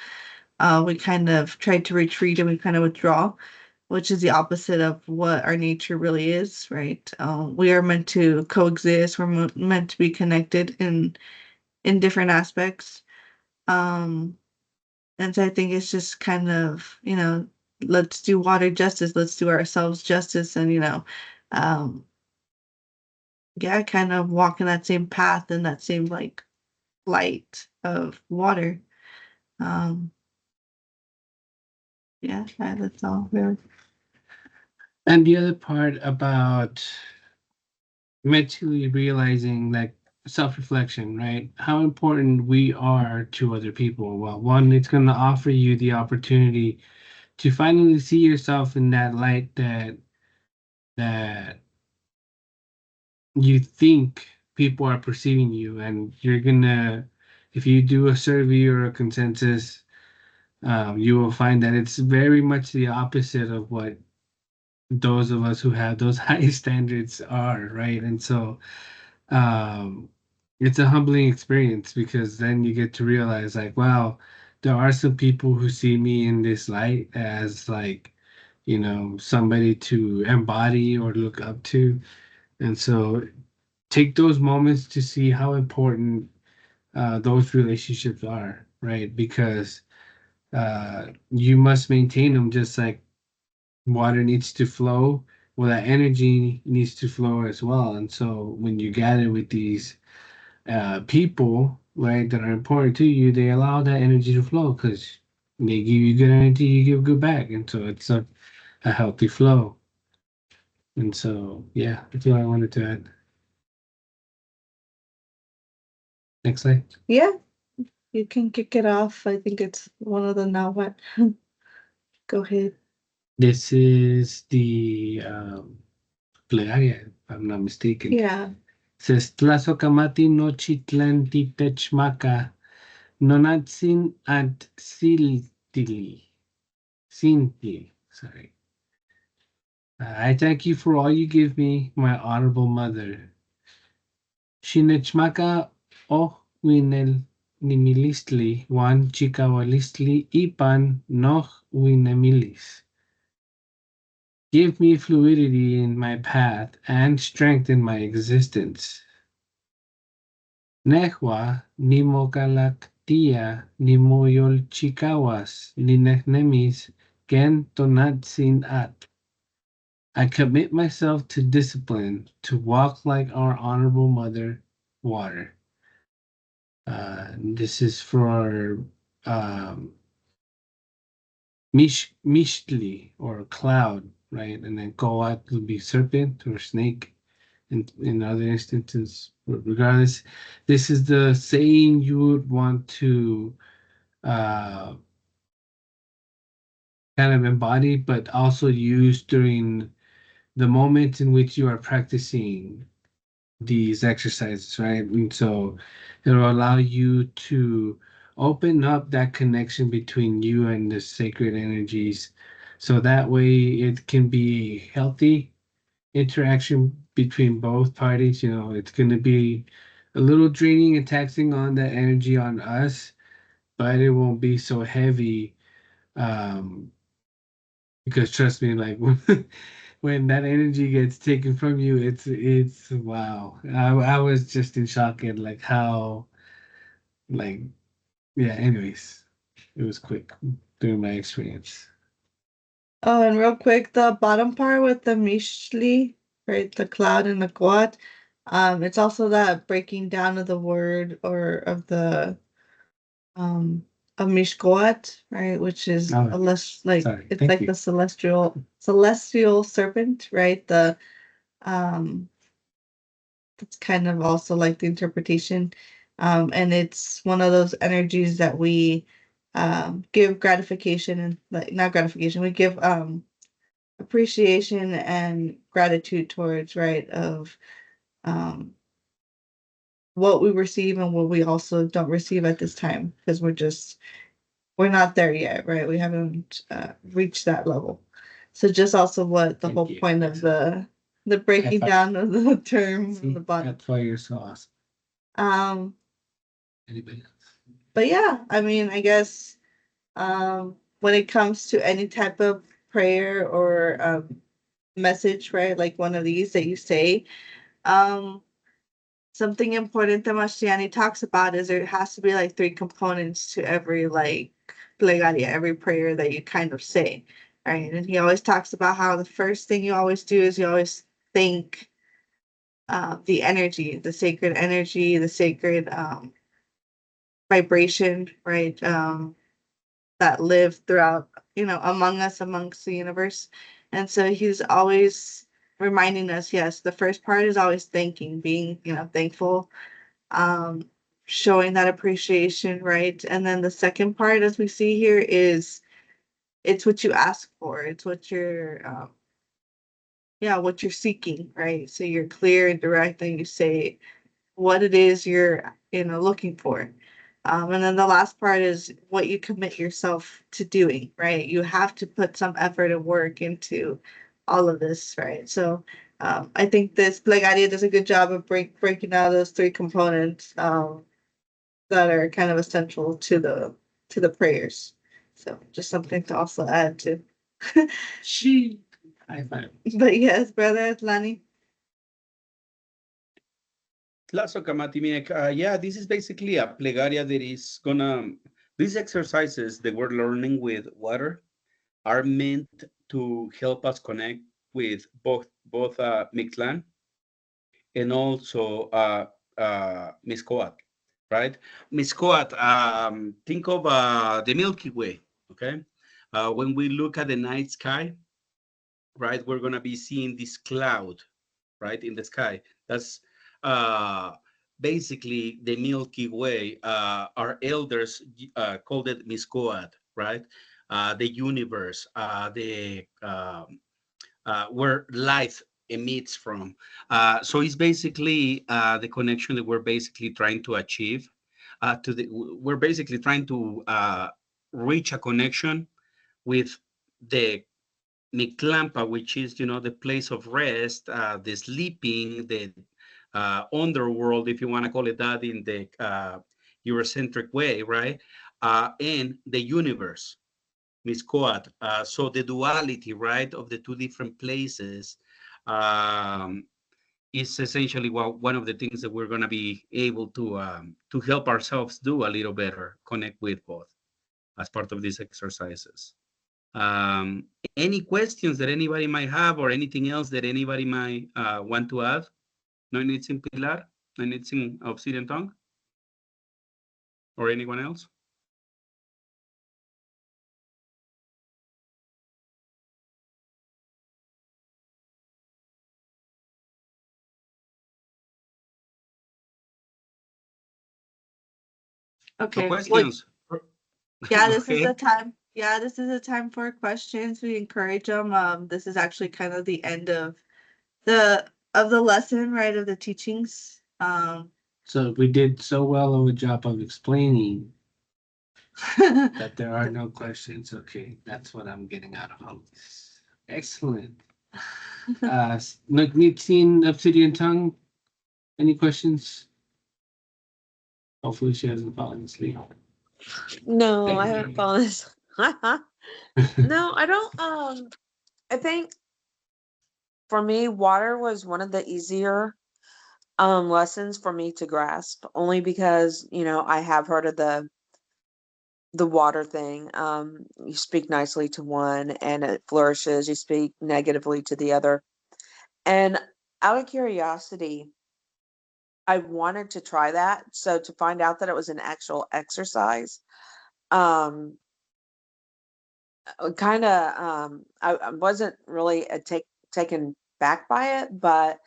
We kind of try to retreat and we kind of withdraw, which is the opposite of what our nature really is, right? We are meant to coexist. We're meant to be connected in different aspects. Um, and so I think it's just kind of, let's do water justice, let's do ourselves justice, and um, yeah, kind of walk in that same path and that same like light of water. Um, yeah, that's all really. And the other part about mentally realizing like self-reflection, right? How important we are to other people. Well, one, it's going to offer you the opportunity to finally see yourself in that light that you think people are perceiving you, and you're gonna, if you do a survey or a consensus, you will find that it's very much the opposite of what those of us who have those high standards are, right? And so um, it's a humbling experience because then you get to realize, like, wow, there are some people who see me in this light as like, somebody to embody or look up to. And so take those moments to see how important those relationships are, right? Because you must maintain them just like water needs to flow. Well, that energy needs to flow as well. And so when you gather with these people, right, that are important to you, they allow that energy to flow because they give you good energy, you give good back. And so it's a healthy flow. And so, yeah, that's what I wanted to add. Next slide. Yeah, you can kick it off. I think it's one of the now what. Go ahead. This is the plegaria, if I'm not mistaken. Yeah. Says Tlazokamati no chitlanti techmaca nonatsin at siltili. Sintli, sorry. I thank you for all you give me, my honorable mother. Shinechmaka oh winel nimilistli wan chikawalistli ipan noh winemilis. Give me fluidity in my path and strength in my existence. Nehua nimokalaktia nimoyol chikawas ninehnemis ken tonatsin at. I commit myself to discipline to walk like our honorable mother, water. This is for um, Mishtli or cloud, right? And then Goat will be serpent or snake. In other instances, regardless, this is the saying you would want to uh, kind of embody, but also use during the moment in which you are practicing these exercises, right? And so it'll allow you to open up that connection between you and the sacred energies. So that way it can be healthy interaction between both parties. You know, it's going to be a little draining and taxing on that energy on us, but it won't be so heavy. Because trust me, like when that energy gets taken from you, it's wow. I was just in shock at like how like yeah. Anyways, it was quick during my experience. Oh, and real quick, the bottom part with the Mishli, right? The cloud and the Quat. It's also that breaking down of the word or of the um of Mishkoat, right? Which is Oh, a less like sorry. it's Thank like you. the celestial serpent, right? The um that's kind of also like the interpretation. And it's one of those energies that we give gratification and like not gratification, we give appreciation and gratitude towards, right, of um what we receive and what we also don't receive at this time because we're not there yet, right? We haven't reached that level. So just also what the Thank whole you. point of the breaking If I- down of the term See, on the bottom. that's why you're so awesome. Um, Anybody else? but yeah, I mean, I guess when it comes to any type of prayer or message, right, like one of these that you say, um, something important that Mastriani talks about is there has to be like three components to every like plegaria, every prayer that you kind of say, right? And he always talks about how the first thing you always do is you always thank the energy, the sacred energy, the sacred vibration, right? That live throughout, among us, amongst the universe. And so he's always reminding us, yes, the first part is always thanking, being, thankful, um, showing that appreciation, right? And then the second part, as we see here, is it's what you ask for. It's what what you're seeking, right? So you're clear and direct and you say what it is you're, looking for. And then the last part is what you commit yourself to doing, right? You have to put some effort and work into all of this, right? So I think this Plegaria does a good job of breaking down those three components that are kind of essential to the prayers. So just something to also add to. She. High five. But yes, brother Lani. Yeah, this is basically a plegaria that is gonna, these exercises that we're learning with water are meant to help us connect with both Mictlan and also Miscoat, right? Miscoat, think of the Milky Way, okay? When we look at the night sky, right, we're gonna be seeing this cloud, right, in the sky. That's uh, basically the Milky Way. Our elders called it Miscoat, right? The universe, where light emits from. So it's basically the connection that we're basically trying to achieve. We're basically trying to reach a connection with the Miklampa, which is, the place of rest, the sleeping, the underworld, if you want to call it that, in the Eurocentric way, right? And the universe, Miskoat. So the duality, right, of the two different places um, is essentially one of the things that we're going to be able to help ourselves do a little better, connect with both as part of these exercises. Um, any questions that anybody might have or anything else that anybody might want to add? No needs in Pilar? No needs in Obsidian Tongue? Or anyone else? No Okay. Well, questions? yeah, this is the Okay. time. Yeah, this is the time for questions. We encourage them. This is actually kind of the end of the of the lesson, right, of the teachings. So we did so well of a job of explaining that there are no questions. Okay, that's what I'm getting out of all this. Excellent. Nagnitin Obsidian Tongue, any questions? Hopefully she hasn't fallen asleep. No, I haven't fallen asleep. No, I don't. I think for me, water was one of the easier lessons for me to grasp, only because, you know, I have heard of the water thing. You speak nicely to one and it flourishes, you speak negatively to the other. And out of curiosity, I wanted to try that. So to find out that it was an actual exercise, um, kind of, I wasn't really taken back by it, but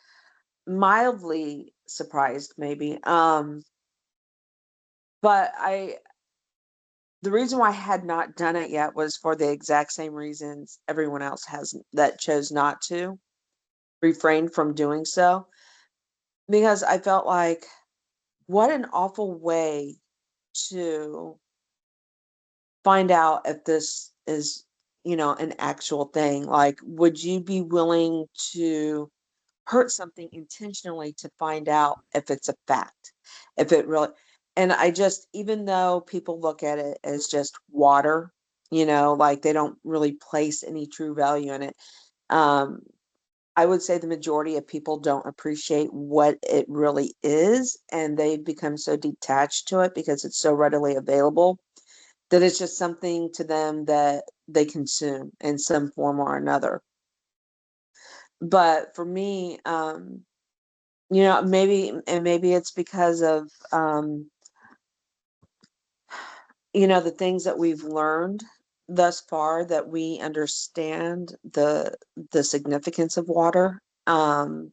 mildly surprised maybe. But the reason why I had not done it yet was for the exact same reasons everyone else has that chose not to refrain from doing so, because I felt like what an awful way to find out if this is, you know, an actual thing. Like, would you be willing to hurt something intentionally to find out if it's a fact, if it really, and I just, even though people look at it as just water, you know, like they don't really place any true value in it. Um, I would say the majority of people don't appreciate what it really is, and they become so detached to it because it's so readily available that it's just something to them that they consume in some form or another. But for me, you know, maybe it's because of, you know, the things that we've learned thus far, that we understand the significance of water. And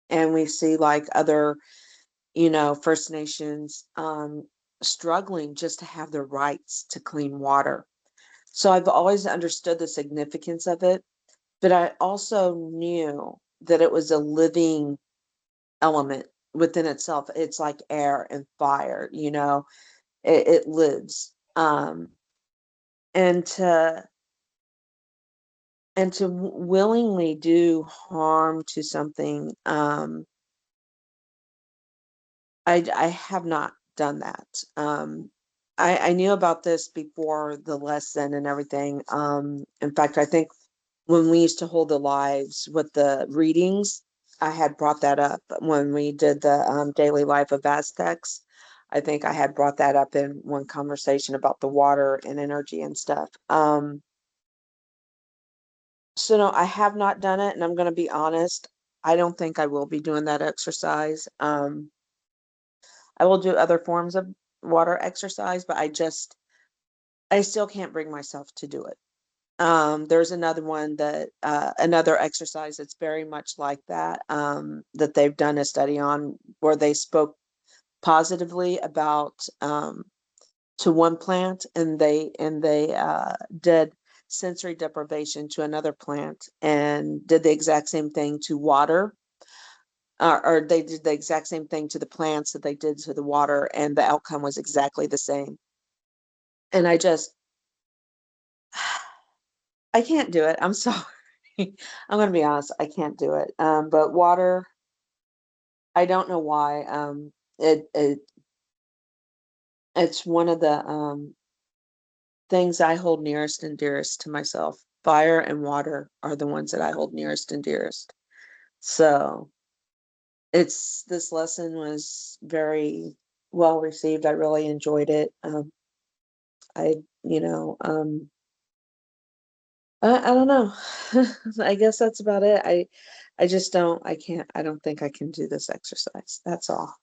we see like other, you know, First Nations struggling just to have the rights to clean water. So I've always understood the significance of it, but I also knew that it was a living element within itself. It's like air and fire, you know, it lives. And to willingly do harm to something, I have not done that. I knew about this before the lesson and everything. In fact, I think when we used to hold the lives with the readings, I had brought that up when we did the daily life of Aztecs. I think I had brought that up in one conversation about the water and energy and stuff. So no, I have not done it, and I'm going to be honest. I don't think I will be doing that exercise. I will do other forms of water exercise, but I still can't bring myself to do it. There's another one that another exercise that's very much like that, that they've done a study on, where they spoke positively about to one plant, and they did sensory deprivation to another plant, and did the exact same thing to water, or they did the exact same thing to the plants that they did to the water, and the outcome was exactly the same. And I can't do it. I'm sorry. I'm going to be honest. I can't do it. But water, I don't know why. It's one of the things I hold nearest and dearest to myself. Fire and water are the ones that I hold nearest and dearest. So this lesson was very well received. I really enjoyed it. I, you know, I don't know. I guess that's about it. I just don't, I can't, I don't think I can do this exercise. That's all.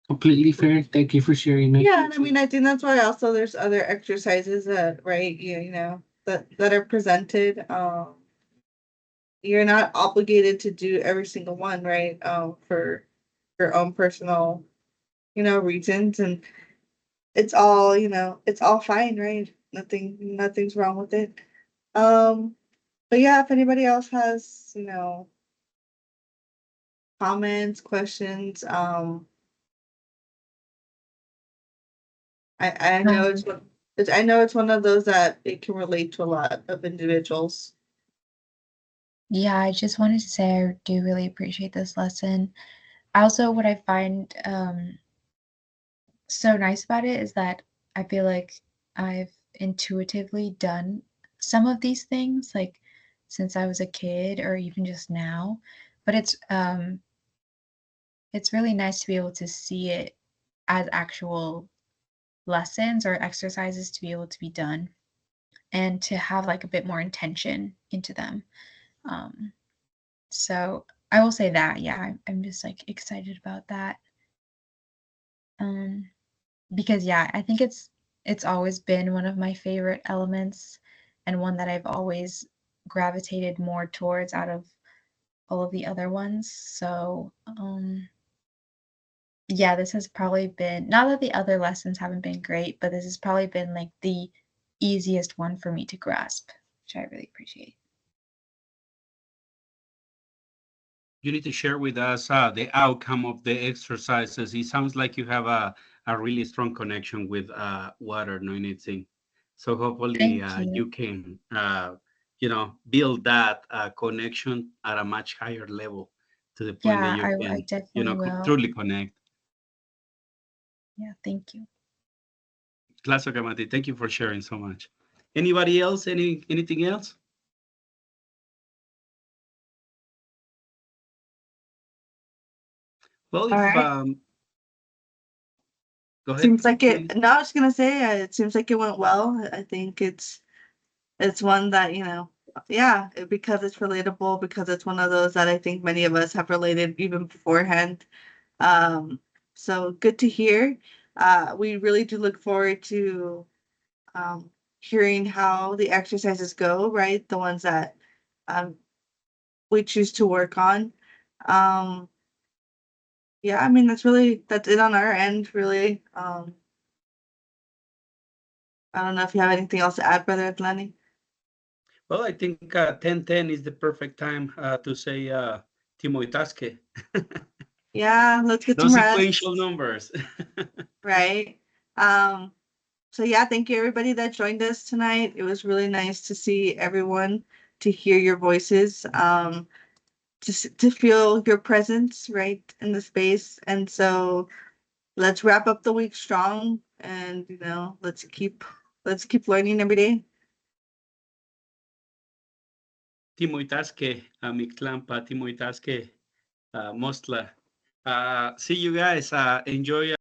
Completely fair. Thank you for sharing. Yeah, and I mean, I think that's why also there's other exercises that, right, you know, that are presented. You're not obligated to do every single one, right? For your own personal, you know, reasons, and it's all, you know, it's all fine, right? Nothing's wrong with it. But yeah, if anybody else has, comments, questions, I know I know it's one of those that it can relate to a lot of individuals. Yeah, I just wanted to say I do really appreciate this lesson. Also, what I find so nice about it is that I feel like I've intuitively done some of these things, like since I was a kid or even just now. But it's really nice to be able to see it as actual lessons or exercises to be able to be done and to have like a bit more intention into them. So I will say that, yeah, I'm just like excited about that. Because yeah, I think it's always been one of my favorite elements and one that I've always gravitated more towards out of all of the other ones. So yeah, this has probably been, not that the other lessons haven't been great, but this has probably been like the easiest one for me to grasp, which I really appreciate. You need to share with us the outcome of the exercises. It sounds like you have a really strong connection with water, no anything. So hopefully Thank you. you can, build that connection at a much higher level to the point that Yeah, you I can, definitely will. truly connect. Yeah, thank you. Class Kamati, thank you for sharing so much. Anybody else? Anything else? Well, All if right. go ahead. Seems like Please. it. No, I was gonna say it seems like it went well. I think it's one that yeah, because it's relatable, because it's one of those that I think many of us have related even beforehand. Um, so good to hear. We really do look forward to um, hearing how the exercises go, right? The ones that um, we choose to work on. Um, yeah, I mean that's it on our end, really. I don't know if you have anything else to add, Brother Atlani. Well, I think 10:10 is the perfect time to say Timoitaske. Yeah, let's get some Those rest, sequential numbers. right? Um, so yeah, thank you everybody that joined us tonight. It was really nice to see everyone, to hear your voices, to feel your presence right in the space. And so let's wrap up the week strong, and let's keep learning every day. Timoitaske, Mictlampa, Timoitaske, Mostla. See you guys. Enjoy